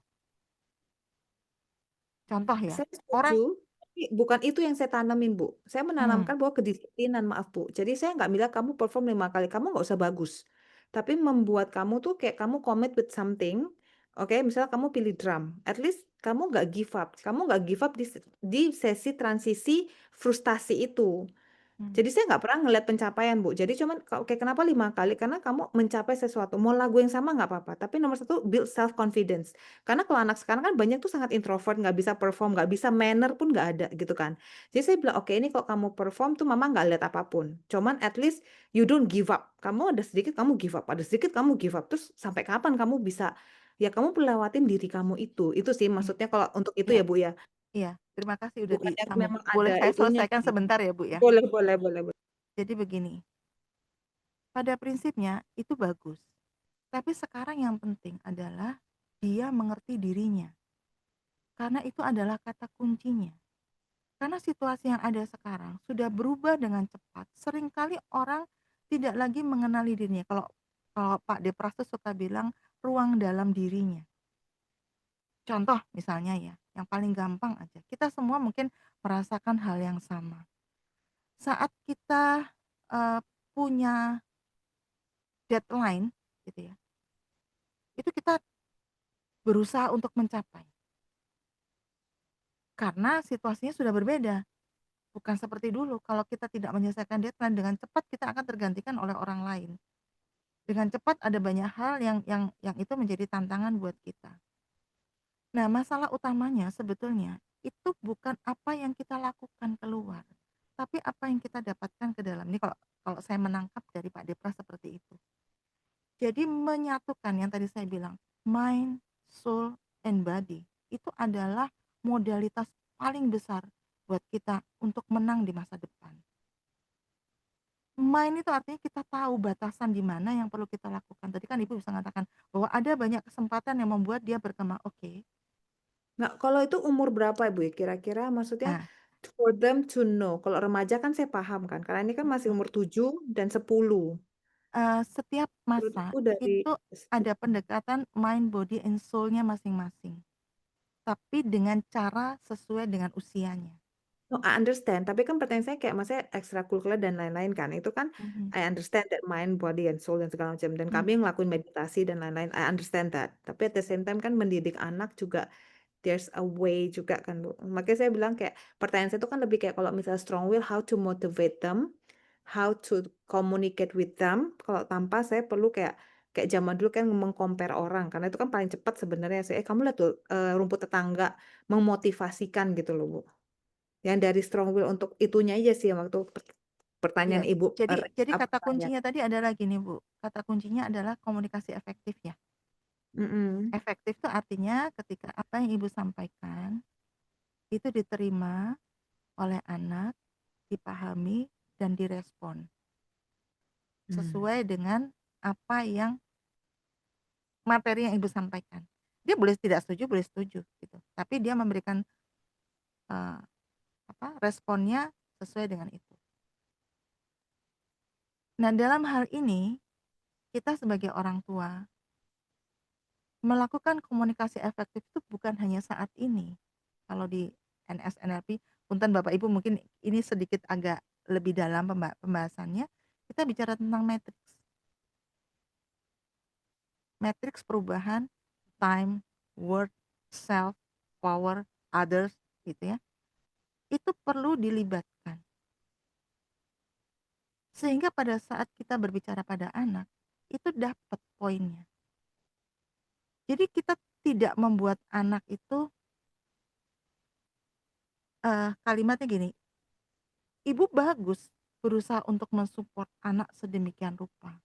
Contoh ya, Saya orang setuju, tapi bukan itu yang saya tanamin, Bu. Saya hmm, menanamkan bahwa kedisiplinan, maaf, Bu. Jadi saya nggak bilang kamu perform 5 kali, kamu nggak usah bagus. Tapi membuat kamu tuh kayak kamu commit with something, oke, misalnya kamu pilih drum, at least kamu nggak give up. Kamu nggak give up di sesi transisi frustasi itu. Jadi saya nggak pernah ngeliat pencapaian, Bu. Jadi cuman, oke kenapa 5 kali? Karena kamu mencapai sesuatu. Mau lagu yang sama nggak apa-apa. Tapi nomor satu, build self confidence. Karena kalau anak sekarang kan banyak tuh sangat introvert, nggak bisa perform, nggak bisa manner pun nggak ada gitu kan. Jadi saya bilang, oke ini kalau kamu perform tuh mama nggak lihat apapun. Cuman at least you don't give up. Kamu ada sedikit kamu give up, ada sedikit kamu give up. Terus sampai kapan kamu bisa? Ya kamu lewatin diri kamu itu. Itu sih maksudnya kalau untuk itu ya, ya Bu ya. iya, terima kasih udah Bukan yang disambung. memang Boleh ada saya itunya. selesaikan sebentar ya Bu ya? Boleh, boleh, boleh, boleh. Jadi begini, pada prinsipnya itu bagus. Tapi sekarang yang penting adalah dia mengerti dirinya. Karena itu adalah kata kuncinya. Karena situasi yang ada sekarang sudah berubah dengan cepat. Seringkali orang tidak lagi mengenali dirinya. Kalau kalau Pak Depras tuh suka bilang ruang dalam dirinya. Contoh misalnya ya, yang paling gampang aja. Kita semua mungkin merasakan hal yang sama. Saat kita punya deadline gitu ya, itu kita berusaha untuk mencapai. Karena situasinya sudah berbeda. Bukan seperti dulu, kalau kita tidak menyelesaikan deadline dengan cepat kita akan tergantikan oleh orang lain. Dengan cepat ada banyak hal yang itu menjadi tantangan buat kita. Nah, masalah utamanya sebetulnya itu bukan apa yang kita lakukan keluar, tapi apa yang kita dapatkan ke dalam. Ini kalau kalau saya menangkap dari Pak Depras seperti itu. Jadi menyatukan yang tadi saya bilang, mind, soul, and body itu adalah modalitas paling besar buat kita untuk menang di masa depan. Mind itu artinya kita tahu batasan di mana yang perlu kita lakukan. Tadi kan Ibu bisa mengatakan bahwa ada banyak kesempatan yang membuat dia berkembang. Oke. Nah, kalau itu umur berapa Ibu ya? Kira-kira maksudnya Nah, for them to know. Kalau remaja kan saya paham kan, karena ini kan masih umur 7 dan 10. setiap Menurut masa aku dari itu ada pendekatan mind, body, and soul-nya masing-masing. Tapi dengan cara sesuai dengan usianya. No, I understand. Tapi kan pertanyaan saya kayak maksudnya ekstrakurikuler dan lain-lain kan. Itu kan Mhm, I understand that mind, body, and soul dan segala macam. Dan mhm. kami ngelakuin meditasi dan lain-lain. I understand that. Tapi at the same time kan mendidik anak juga there's a way juga kan Bu. Makanya saya bilang kayak pertanyaan saya itu kan lebih kayak kalau misalnya strong will, how to motivate them, how to communicate with them. Kalau tanpa saya perlu kayak kayak zaman dulu kan mengcompare orang karena itu kan paling cepat sebenarnya saya kamu lihat tuh rumput tetangga memotivasikan gitu loh Bu. Yang dari strong will untuk itunya aja sih yang waktu pertanyaan Iya, Ibu jadi apa kata tanya. kuncinya tadi adalah gini Bu, kata kuncinya adalah komunikasi efektif ya. Mm-mm. Efektif itu artinya ketika apa yang Ibu sampaikan itu diterima oleh anak, dipahami, dan direspon sesuai dengan apa yang materi yang Ibu sampaikan. Dia boleh tidak setuju, boleh setuju gitu. Tapi dia memberikan responnya sesuai dengan itu. Nah, dalam hal ini kita sebagai orang tua melakukan komunikasi efektif itu bukan hanya saat ini. Kalau di NS-NLP, punten Bapak Ibu mungkin ini sedikit agak lebih dalam pembahasannya, kita bicara tentang matriks. Matriks perubahan time, worth, self, power, others, gitu ya. Itu perlu dilibatkan. Sehingga pada saat kita berbicara pada anak, itu dapat poinnya. Jadi kita tidak membuat anak itu kalimatnya gini, ibu bagus berusaha untuk mensupport anak sedemikian rupa.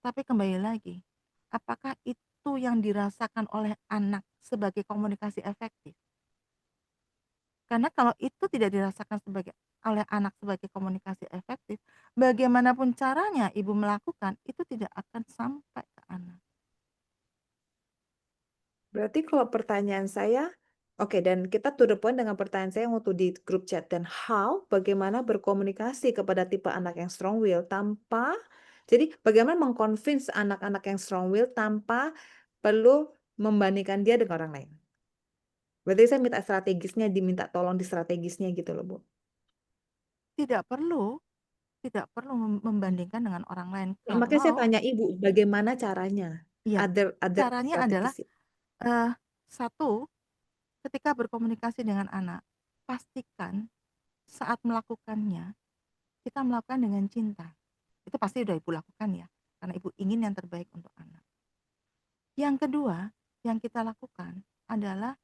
Tapi kembali lagi, apakah itu yang dirasakan oleh anak sebagai komunikasi efektif? Karena kalau itu tidak dirasakan oleh anak sebagai komunikasi efektif, bagaimanapun caranya ibu melakukan, itu tidak akan sampai ke anak. Berarti kalau pertanyaan saya, oke, dan kita to the point dengan pertanyaan saya yang waktu di grup chat, dan bagaimana berkomunikasi kepada tipe anak yang strong will jadi bagaimana mengconvince anak-anak yang strong will tanpa perlu membandingkan dia dengan orang lain. Berarti saya minta strategisnya, diminta tolong di strategisnya gitu loh, Bu. Tidak perlu membandingkan dengan orang lain. Makanya saya Kalau tanya Ibu, bagaimana caranya? ya, Other caranya adalah strategis. satu, ketika berkomunikasi dengan anak, pastikan saat melakukannya, kita melakukan dengan cinta. Itu pasti udah ibu lakukan ya, karena ibu ingin yang terbaik untuk anak. Yang kedua, yang kita lakukan adalah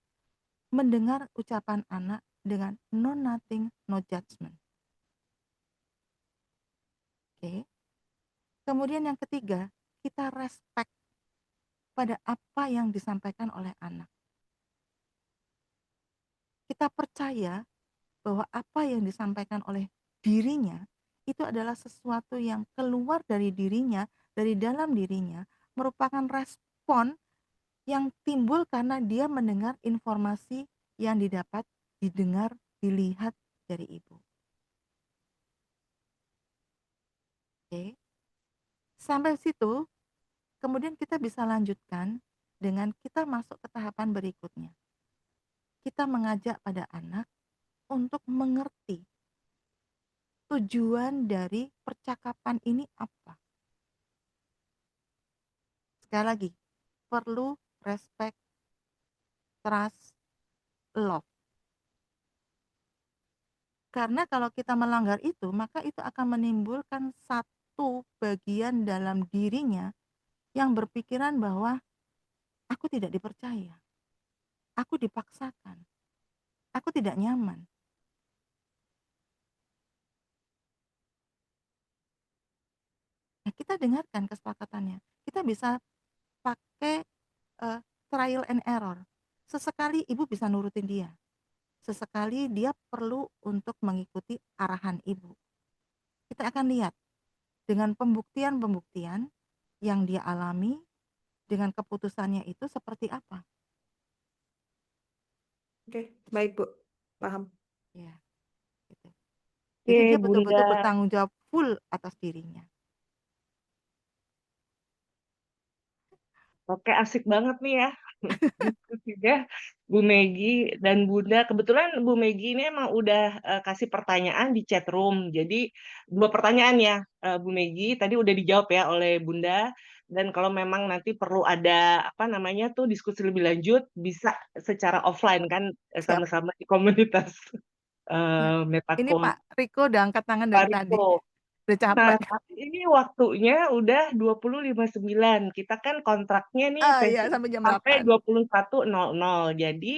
mendengar ucapan anak dengan no nothing, no judgment. Oke. Kemudian yang ketiga, kita respect pada apa yang disampaikan oleh anak. Kita percaya bahwa apa yang disampaikan oleh dirinya itu adalah sesuatu yang keluar dari dirinya, dari dalam dirinya, merupakan respon yang timbul karena dia mendengar informasi yang didapat, didengar, dilihat dari ibu. Oke. Sampai situ, kemudian kita bisa lanjutkan dengan kita masuk ke tahapan berikutnya. Kita mengajak pada anak untuk mengerti tujuan dari percakapan ini apa. Sekali lagi, perlu respect, trust, love. Karena kalau kita melanggar itu, maka itu akan menimbulkan satu bagian dalam dirinya yang berpikiran bahwa aku tidak dipercaya, aku dipaksakan, aku tidak nyaman. Nah, kita dengarkan kesepakatannya. Kita bisa pakai trial and error. Sesekali ibu bisa nurutin dia. Sesekali dia perlu untuk mengikuti arahan ibu. Kita akan lihat dengan pembuktian-pembuktian yang dia alami, dengan keputusannya itu seperti apa. Oke, baik Bu, paham. Ya, gitu. Oke, Jadi dia Bunda. betul-betul bertanggung jawab full atas dirinya. Oke, asik banget nih ya diskusinya Bu Megi dan Bunda. Kebetulan Bu Megi ini emang udah kasih pertanyaan di chat room. Jadi 2 pertanyaan ya Bu Megi. Tadi udah dijawab ya oleh Bunda. Dan kalau memang nanti perlu ada apa namanya tuh diskusi lebih lanjut, bisa secara offline kan Siap. sama-sama di komunitas Ya. Ini Metacode. Pak Riko udah angkat tangan Pak dari tadi. Riko. Udah Nah, capek. tapi ini waktunya udah 20.59. Kita kan kontraknya nih Iya, sesi sampai jam sampai 8. 21.00. Jadi,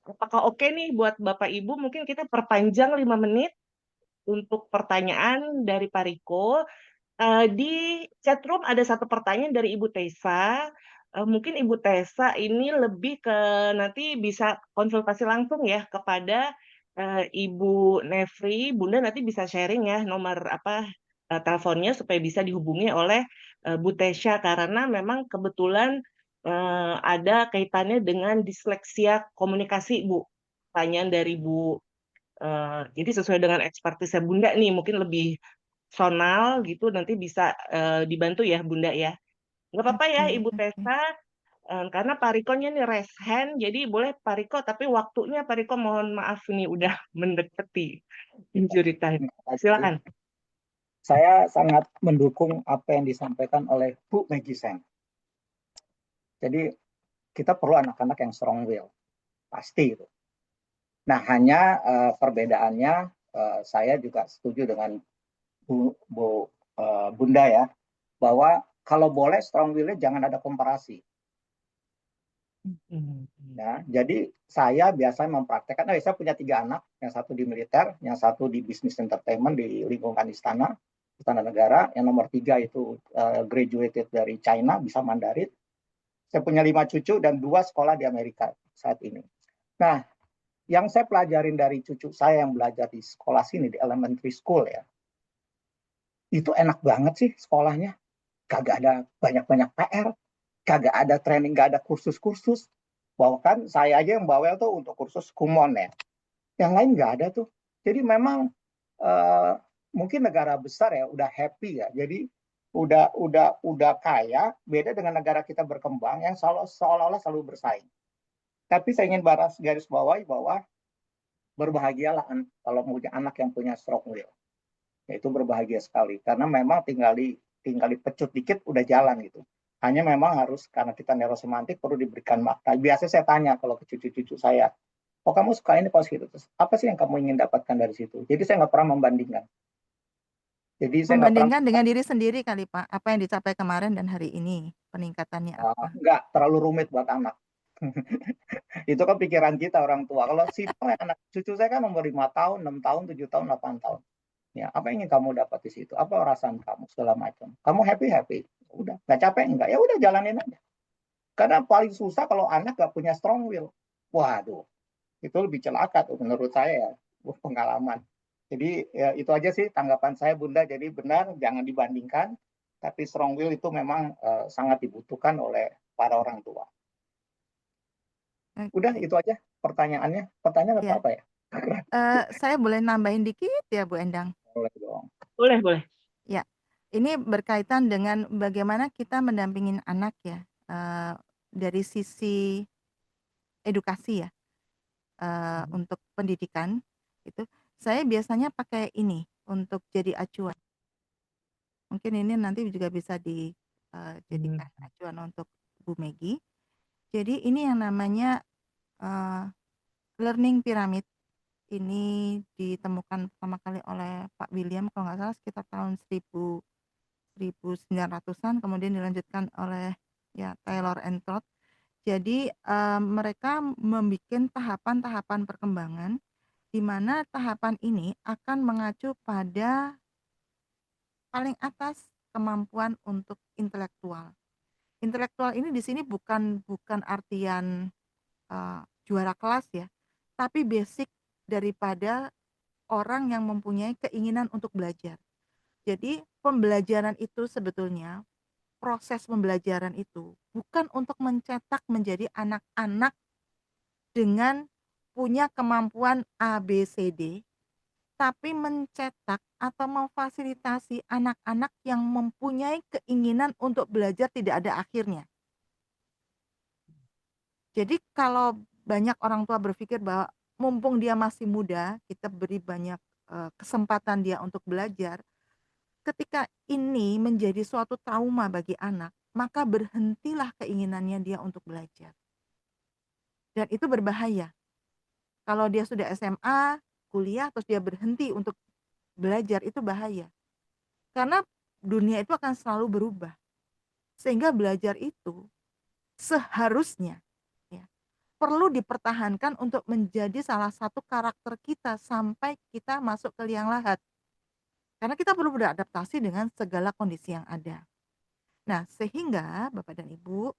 apakah oke nih buat Bapak Ibu mungkin kita perpanjang 5 menit untuk pertanyaan dari Pak Riko. Di chatroom ada satu pertanyaan dari Ibu Tessa. Mungkin Ibu Tessa ini lebih ke nanti bisa konsultasi langsung ya kepada Ibu Nefri. Bunda nanti bisa sharing ya nomor apa teleponnya supaya bisa dihubungi oleh Bu Tessa karena memang kebetulan ada kaitannya dengan disleksia komunikasi, Bu. Pertanyaan dari Bu. Jadi sesuai dengan ekspertisnya Bunda nih, mungkin lebih personal gitu nanti bisa dibantu ya Bunda ya. Nggak apa-apa ya Ibu Oke. Tessa, karena Pak Rikonya nih raise hand, jadi boleh Pak Riko, tapi waktunya Pak Riko mohon maaf nih udah mendekati injury time. Silakan. Saya sangat mendukung apa yang disampaikan oleh Bu Megi Seng. Jadi kita perlu anak-anak yang strong will, pasti itu. Nah, hanya perbedaannya saya juga setuju dengan Bunda ya, bahwa kalau boleh strong will-nya jangan ada komparasi. Ya, jadi saya biasanya mempraktekkan, saya punya 3 anak, yang satu di militer, yang satu di bisnis entertainment di lingkungan istana negara, yang nomor 3 itu graduated dari China, bisa Mandarin. Saya punya 5 cucu dan 2 sekolah di Amerika saat ini. Nah, yang saya pelajarin dari cucu saya yang belajar di sekolah sini, di elementary school ya, itu enak banget sih sekolahnya. Kagak ada banyak-banyak PR, kagak ada training, kagak ada kursus-kursus. Bahkan saya aja yang bawel tuh untuk kursus kumon ya. Yang lain nggak ada tuh. Jadi memang mungkin negara besar ya udah happy ya. Jadi udah kaya, beda dengan negara kita berkembang yang seolah-olah selalu bersaing. Tapi saya ingin garis bawahi bahwa berbahagialah kalau punya anak yang punya strong will. Itu berbahagia sekali karena memang tinggal dipecut dikit udah jalan gitu. Hanya memang harus karena kita neurosemantik perlu diberikan makna. Biasanya saya tanya kalau ke cucu-cucu saya, oh kamu suka ini kalau gitu, terus apa sih yang kamu ingin dapatkan dari situ? Jadi saya nggak pernah membandingkan. Jadi saya nggak pernah Membandingkan dengan diri sendiri kali Pak, apa yang dicapai kemarin dan hari ini, peningkatannya apa? nggak terlalu rumit buat anak. Itu kan pikiran kita orang tua. Kalau simpel anak cucu saya kan umur 5 tahun, 6 tahun, 7 tahun, 8 tahun. Ya, apa yang ingin kamu dapat di situ? Apa perasaan kamu segala macam? Kamu happy? Udah, nggak capek enggak? Ya udah jalanin aja. Karena paling susah kalau anak nggak punya strong will. Waduh, itu lebih celaka tuh menurut saya ya, pengalaman. Jadi ya, itu aja sih tanggapan saya Bunda. Jadi benar jangan dibandingkan, tapi strong will itu memang sangat dibutuhkan oleh para orang tua. Udah Oke. itu aja pertanyaannya. Pertanyaan Ya. apa ya? Saya boleh nambahin dikit ya Bu Endang? Boleh dong. Boleh. Ya, ini berkaitan dengan bagaimana kita mendampingin anak ya, dari sisi edukasi ya, untuk pendidikan itu, saya biasanya pakai ini untuk jadi acuan. Mungkin ini nanti juga bisa dijadikan acuan untuk Bu Megi. Jadi ini yang namanya learning pyramid. Ini ditemukan pertama kali oleh Pak William kalau nggak salah sekitar tahun 1900-an, kemudian dilanjutkan oleh ya Taylor and Todd. Jadi mereka membuat tahapan-tahapan perkembangan di mana tahapan ini akan mengacu pada paling atas kemampuan untuk intelektual. Intelektual ini di sini bukan artian juara kelas ya, tapi basic daripada orang yang mempunyai keinginan untuk belajar. Jadi pembelajaran itu sebetulnya, proses pembelajaran itu bukan untuk mencetak menjadi anak-anak dengan punya kemampuan A, B, C, D, tapi mencetak atau memfasilitasi anak-anak yang mempunyai keinginan untuk belajar tidak ada akhirnya. Jadi kalau banyak orang tua berpikir bahwa mumpung dia masih muda, kita beri banyak kesempatan dia untuk belajar. Ketika ini menjadi suatu trauma bagi anak, maka berhentilah keinginannya dia untuk belajar. Dan itu berbahaya. Kalau dia sudah SMA, kuliah, terus dia berhenti untuk belajar, itu bahaya. Karena dunia itu akan selalu berubah. Sehingga belajar itu seharusnya ya, perlu dipertahankan untuk menjadi salah satu karakter kita sampai kita masuk ke liang lahat. Karena kita perlu beradaptasi dengan segala kondisi yang ada. Nah, sehingga Bapak dan Ibu,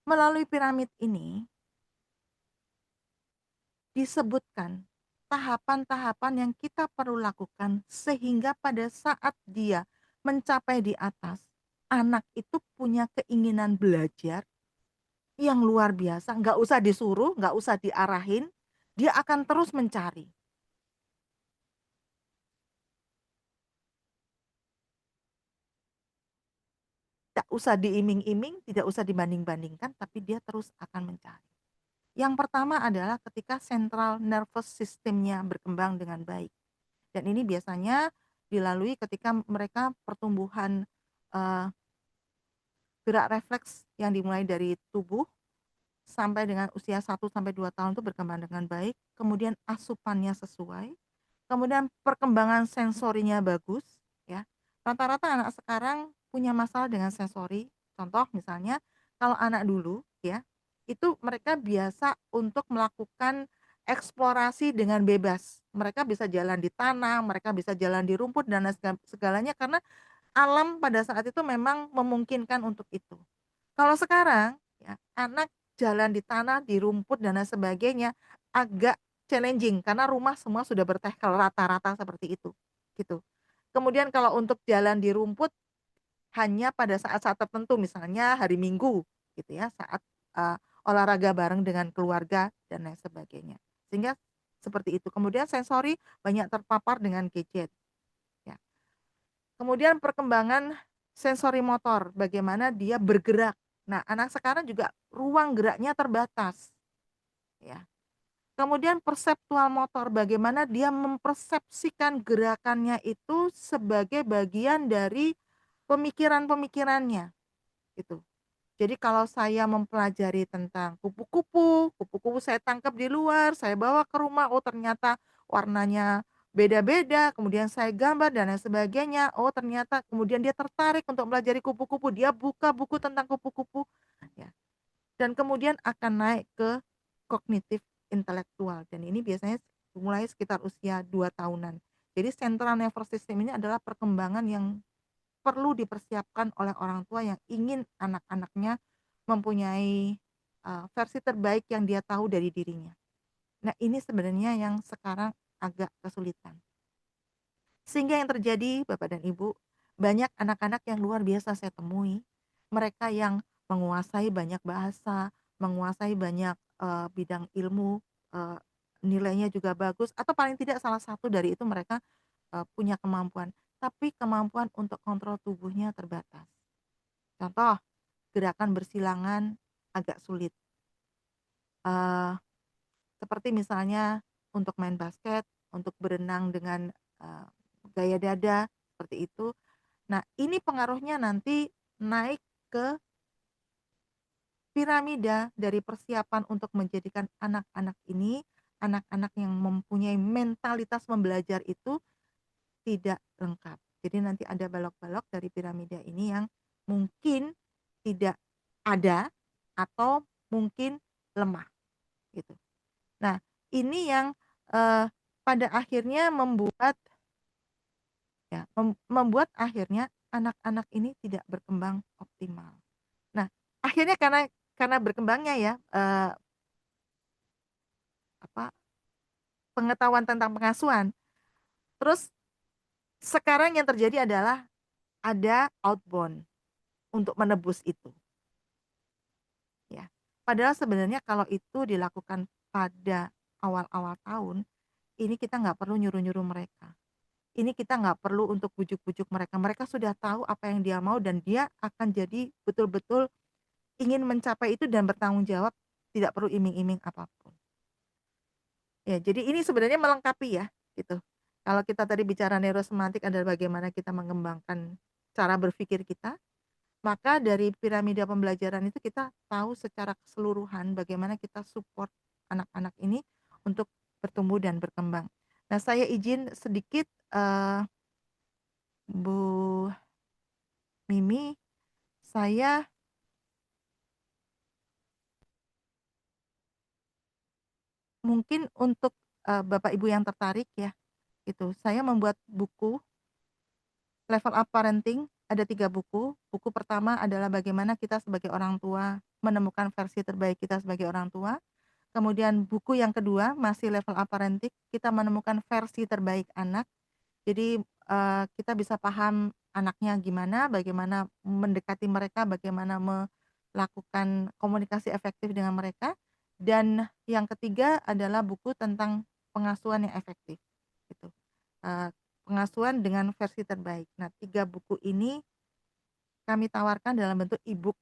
melalui piramid ini disebutkan tahapan-tahapan yang kita perlu lakukan sehingga pada saat dia mencapai di atas, anak itu punya keinginan belajar yang luar biasa, nggak usah disuruh, nggak usah diarahin, dia akan terus mencari. Tidak usah diiming-iming, tidak usah dibanding-bandingkan, tapi dia terus akan mencari. Yang pertama adalah ketika central nervous system-nya berkembang dengan baik. Dan ini biasanya dilalui ketika mereka pertumbuhan gerak refleks yang dimulai dari tubuh sampai dengan usia 1 sampai 2 tahun itu berkembang dengan baik, kemudian asupannya sesuai, kemudian perkembangan sensorinya bagus, ya. Rata-rata anak sekarang punya masalah dengan sensori. Contoh misalnya, kalau anak dulu, ya, itu mereka biasa untuk melakukan eksplorasi dengan bebas. Mereka bisa jalan di tanah, mereka bisa jalan di rumput dan lain segalanya karena alam pada saat itu memang memungkinkan untuk itu. Kalau sekarang, ya, anak jalan di tanah, di rumput dan lain sebagainya agak challenging karena rumah semua sudah bertekel rata-rata seperti itu, gitu. Kemudian kalau untuk jalan di rumput hanya pada saat-saat tertentu misalnya hari Minggu gitu ya, saat, olahraga bareng dengan keluarga dan lain sebagainya. Sehingga seperti itu. Kemudian sensori banyak terpapar dengan gadget, ya. Kemudian perkembangan sensori motor, bagaimana dia bergerak. Nah, anak sekarang juga ruang geraknya terbatas, ya. Kemudian perseptual motor, bagaimana dia mempersepsikan gerakannya itu sebagai bagian dari pemikiran-pemikirannya, gitu. Jadi kalau saya mempelajari tentang kupu-kupu, kupu-kupu saya tangkap di luar, saya bawa ke rumah, oh ternyata warnanya beda-beda, kemudian saya gambar dan lain sebagainya. Oh ternyata kemudian dia tertarik untuk mempelajari kupu-kupu, dia buka buku tentang kupu-kupu, ya. Dan kemudian akan naik ke kognitif intelektual dan ini biasanya mulai sekitar usia 2 tahunan. Jadi central nervous system ini adalah perkembangan yang perlu dipersiapkan oleh orang tua yang ingin anak-anaknya mempunyai, versi terbaik yang dia tahu dari dirinya. Nah, ini sebenarnya yang sekarang agak kesulitan. Sehingga yang terjadi Bapak dan Ibu, banyak anak-anak yang luar biasa saya temui, mereka yang menguasai banyak bahasa, menguasai banyak, bidang ilmu, eee, nilainya juga bagus atau paling tidak salah satu dari itu mereka, punya kemampuan, tapi kemampuan untuk kontrol tubuhnya terbatas. Contoh, gerakan bersilangan agak sulit, eee, seperti misalnya untuk main basket, untuk berenang dengan, eee, gaya dada, seperti itu. Nah, ini pengaruhnya nanti naik ke piramida dari persiapan untuk menjadikan anak-anak ini, anak-anak yang mempunyai mentalitas membelajar itu tidak lengkap. Jadi nanti ada balok-balok dari piramida ini yang mungkin tidak ada atau mungkin lemah, gitu. Nah, ini yang, pada akhirnya membuat ya, membuat akhirnya anak-anak ini tidak berkembang optimal. Nah, akhirnya karena berkembangnya ya, apa, pengetahuan tentang pengasuhan, terus sekarang yang terjadi adalah ada outbound untuk menebus itu, ya. Padahal sebenarnya kalau itu dilakukan pada awal-awal tahun, ini kita nggak perlu nyuruh-nyuruh mereka. Ini kita nggak perlu untuk bujuk-bujuk mereka. Mereka sudah tahu apa yang dia mau dan dia akan jadi betul-betul ingin mencapai itu dan bertanggung jawab, tidak perlu iming-iming apapun. Ya, jadi ini sebenarnya melengkapi ya, gitu. Kalau kita tadi bicara neurosemantik adalah bagaimana kita mengembangkan cara berpikir kita, maka dari piramida pembelajaran itu kita tahu secara keseluruhan bagaimana kita support anak-anak ini untuk bertumbuh dan berkembang. Nah, saya izin sedikit, Bu Mimi, saya mungkin untuk, Bapak Ibu yang tertarik ya, gitu, saya membuat buku Level Up Parenting, ada 3 buku. Buku pertama adalah bagaimana kita sebagai orang tua menemukan versi terbaik kita sebagai orang tua. Kemudian buku yang kedua masih Level Up Parenting, kita menemukan versi terbaik anak. Jadi, kita bisa paham anaknya gimana, bagaimana mendekati mereka, bagaimana melakukan komunikasi efektif dengan mereka. Dan yang ketiga adalah buku tentang pengasuhan yang efektif, gitu. Eee, Pengasuhan dengan versi terbaik. Nah, 3 buku ini kami tawarkan dalam bentuk e-book.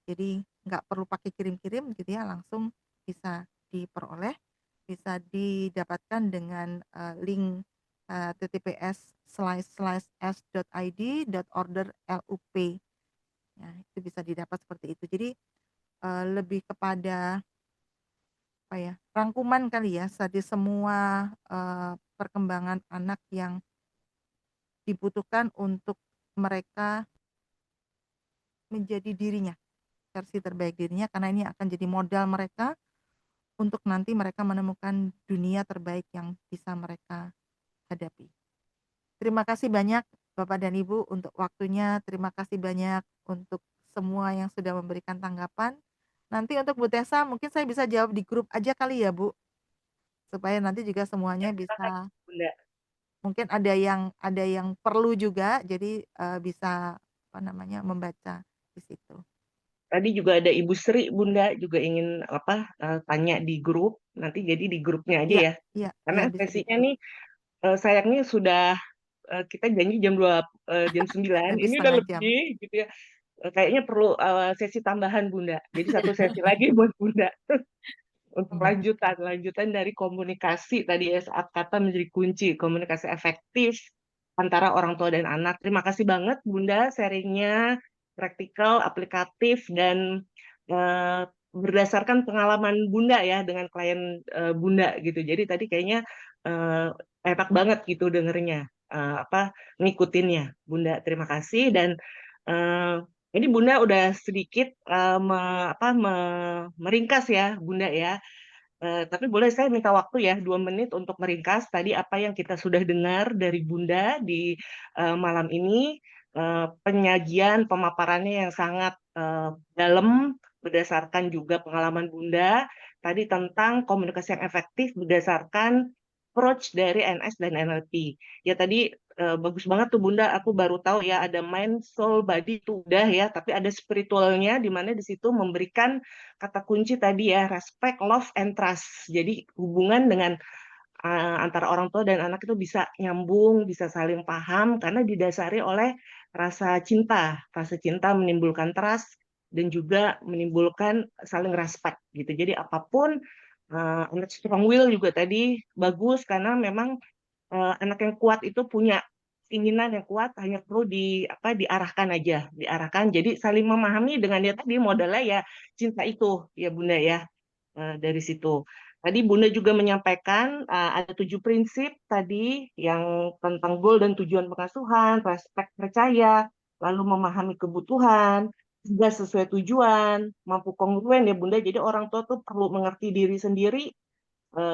Jadi nggak perlu pakai kirim-kirim gitu ya, langsung bisa diperoleh, bisa didapatkan dengan, link, https://s.id.order.lup Ya, itu bisa didapat seperti itu. Jadi lebih kepada apa ya, rangkuman kali ya, dari semua perkembangan anak yang dibutuhkan untuk mereka menjadi dirinya, versi terbaik dirinya, karena ini akan jadi modal mereka untuk nanti mereka menemukan dunia terbaik yang bisa mereka hadapi. Terima kasih banyak Bapak dan Ibu untuk waktunya, terima kasih banyak untuk semua yang sudah memberikan tanggapan. Nanti untuk Bu Tessa mungkin saya bisa jawab di grup aja kali ya Bu, supaya nanti juga Ya, semuanya silakan bisa, Bunda. mungkin ada yang perlu juga, jadi bisa apa namanya, membaca di situ. Tadi juga ada Ibu Sri, Bunda juga ingin apa tanya di grup. Nanti jadi di grupnya aja Iya ya. iya iya, Karena bisa di sesinya grup. nih sayangnya sudah kita janji jam 9, Lebih ini udah setengah jam. lebih gitu ya. Kayaknya perlu sesi tambahan Bunda. Jadi satu sesi lagi buat Bunda untuk Iya. lanjutan dari komunikasi tadi ya, saat kata menjadi kunci, komunikasi efektif antara orang tua dan anak. Terima kasih banget Bunda sharingnya, praktikal, aplikatif, dan berdasarkan pengalaman Bunda ya dengan klien Bunda gitu. Jadi tadi kayaknya eh, enak banget gitu dengernya, ngikutinnya. Bunda, terima kasih. Dan eh, ini Bunda udah sedikit meringkas ya Bunda ya. Tapi boleh saya minta waktu ya 2 menit untuk meringkas tadi apa yang kita sudah dengar dari Bunda di malam ini. Penyajian pemaparannya yang sangat dalam berdasarkan juga pengalaman Bunda tadi tentang komunikasi yang efektif berdasarkan approach dari NS dan NLP. Ya tadi bagus banget tuh Bunda, aku baru tahu ya ada mind, soul, body itu udah ya, tapi ada spiritualnya di mana di situ memberikan kata kunci tadi ya, respect, love, and trust. Jadi hubungan dengan antara orang tua dan anak itu bisa nyambung, bisa saling paham karena didasari oleh rasa cinta. Rasa cinta menimbulkan trust dan juga menimbulkan saling respect gitu. Jadi apapun anak strong will juga tadi bagus karena memang anak yang kuat itu punya keinginan yang kuat, hanya perlu diarahkan aja, diarahkan. Jadi saling memahami dengan dia tadi modalnya ya cinta itu ya Bunda ya. Dari situ. Tadi Bunda juga menyampaikan ada 7 prinsip tadi yang tentang goal dan tujuan pengasuhan, respect, percaya, lalu memahami kebutuhan, juga sesuai tujuan, mampu kongruen ya Bunda. Jadi orang tua tuh perlu mengerti diri sendiri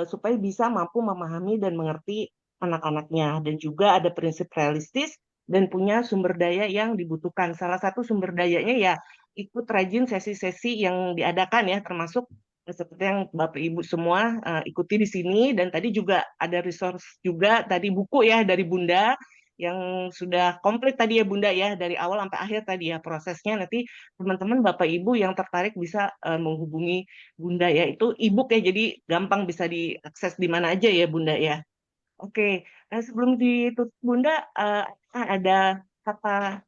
supaya bisa mampu memahami dan mengerti anak-anaknya. Dan juga ada prinsip realistis dan punya sumber daya yang dibutuhkan. Salah satu sumber dayanya ya ikut rajin sesi-sesi yang diadakan ya, termasuk seperti yang Bapak Ibu semua ikuti di sini. Dan tadi juga ada resource juga, tadi buku ya dari Bunda yang sudah komplit tadi ya Bunda ya, dari awal sampai akhir tadi ya prosesnya. Nanti teman-teman Bapak Ibu yang tertarik bisa menghubungi Bunda ya, itu e-book ya, jadi gampang bisa diakses di mana aja ya Bunda ya. Oke, sebelum ditutup Bunda, ada kata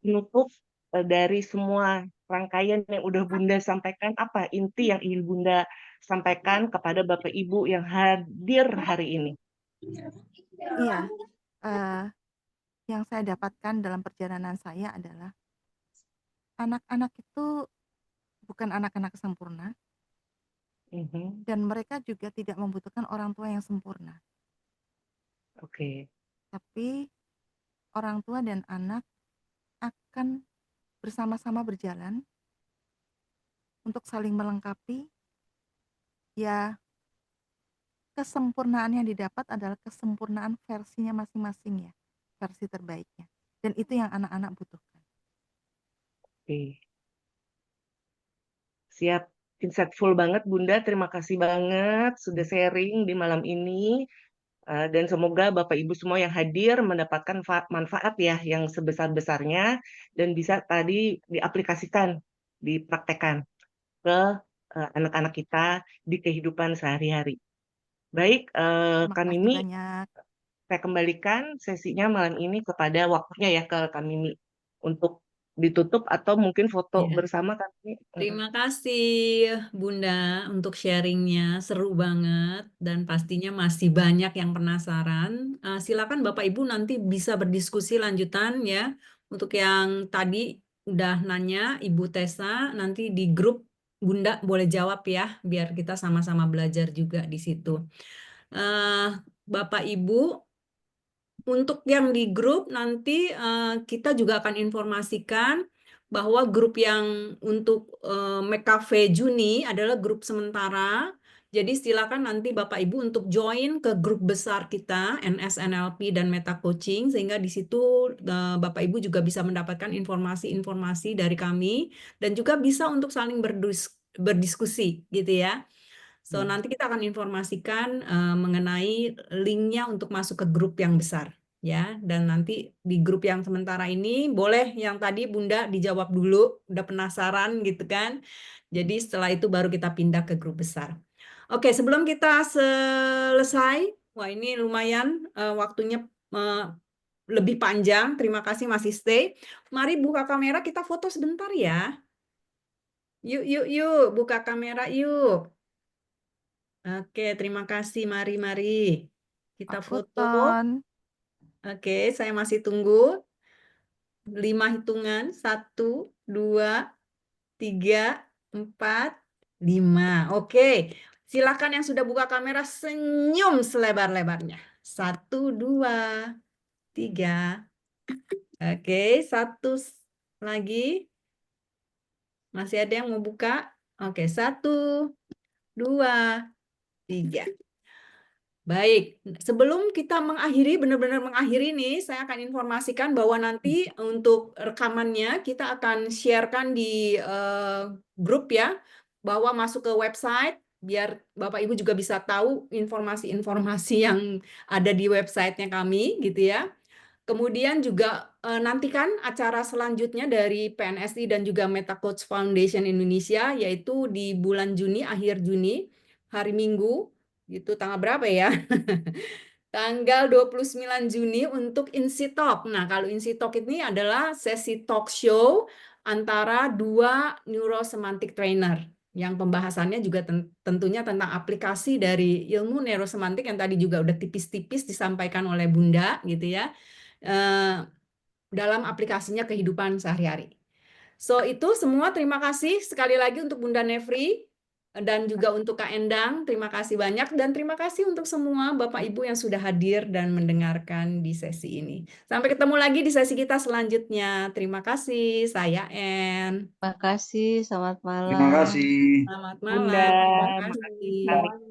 penutup dari semua rangkaian yang udah Bunda sampaikan, apa inti yang ingin Bunda sampaikan kepada Bapak Ibu yang hadir hari ini? Iya, yang saya dapatkan dalam perjalanan saya adalah anak-anak itu bukan anak-anak sempurna Mhm. dan mereka juga tidak membutuhkan orang tua yang sempurna. Oke. Tapi orang tua dan anak akan bersama-sama berjalan untuk saling melengkapi. Ya, kesempurnaan yang didapat adalah kesempurnaan versinya masing-masing ya, versi terbaiknya. Dan itu yang anak-anak butuhkan. Oke. Siap, insightful banget Bunda. Terima kasih banget sudah sharing di malam ini. Dan semoga Bapak Ibu semua yang hadir mendapatkan manfaat ya yang sebesar-besarnya dan bisa tadi diaplikasikan, dipraktekkan ke anak-anak kita di kehidupan sehari-hari. Baik, Terima Kak kasih Mimi, banyak. saya kembalikan sesinya malam ini kepada waktunya ya ke Kak Mimi untuk ditutup atau mungkin foto Ya. bersama Kak Mimi. Terima kasih Bunda untuk sharingnya, seru banget dan pastinya masih banyak yang penasaran. Silakan Bapak Ibu nanti bisa berdiskusi lanjutan ya. Untuk yang tadi udah nanya Ibu Tessa, nanti di grup Bunda boleh jawab ya, biar kita sama-sama belajar juga di situ. Bapak Ibu, untuk yang di grup nanti kita juga akan informasikan bahwa grup yang untuk McCafe Juni adalah grup sementara. Jadi silakan nanti Bapak Ibu untuk join ke grup besar kita NSNLP dan Meta Coaching, sehingga di situ Bapak Ibu juga bisa mendapatkan informasi-informasi dari kami dan juga bisa untuk saling berdiskusi gitu ya. So nanti kita akan informasikan mengenai linknya untuk masuk ke grup yang besar ya. Dan nanti di grup yang sementara ini boleh yang tadi Bunda dijawab dulu, udah penasaran gitu kan. Jadi setelah itu baru kita pindah ke grup besar. Oke, sebelum kita selesai, wah ini lumayan waktunya lebih panjang. Terima kasih masih stay. Mari buka kamera, kita foto sebentar ya. Yuk, buka kamera yuk. Oke, terima kasih. Mari. Kita Aku foto. Ton. Oke, saya masih tunggu. 5 hitungan. 1, 2, 3, 4, 5. Oke, silakan yang sudah buka kamera senyum selebar-lebarnya. 1, 2, 3. Oke, 1 lagi. Masih ada yang mau buka? Oke, 1, 2, 3. Baik, sebelum kita mengakhiri, benar-benar mengakhiri nih, saya akan informasikan bahwa nanti untuk rekamannya kita akan sharekan di grup ya, bahwa masuk ke website, biar Bapak Ibu juga bisa tahu informasi-informasi yang ada di websitenya kami gitu ya. Kemudian juga nantikan acara selanjutnya dari PNSI dan juga Meta Coach Foundation Indonesia, yaitu di bulan Juni, akhir Juni, hari Minggu, itu tanggal berapa ya? Tanggal 29 Juni untuk Insi Talk. Nah, kalau Insi Talk ini adalah sesi talk show antara 2 neurosemantic trainer yang pembahasannya juga tentunya tentang aplikasi dari ilmu neurosemantik yang tadi juga udah tipis-tipis disampaikan oleh Bunda gitu ya, dalam aplikasinya kehidupan sehari-hari. So itu semua, terima kasih sekali lagi untuk Bunda Nefri dan juga untuk Kak Endang, terima kasih banyak dan terima kasih untuk semua Bapak Ibu yang sudah hadir dan mendengarkan di sesi ini. Sampai ketemu lagi di sesi kita selanjutnya. Terima kasih, saya En. Terima kasih, selamat Terima malam. kasih. Selamat Bunda, malam, terima makasih kasih. sekali.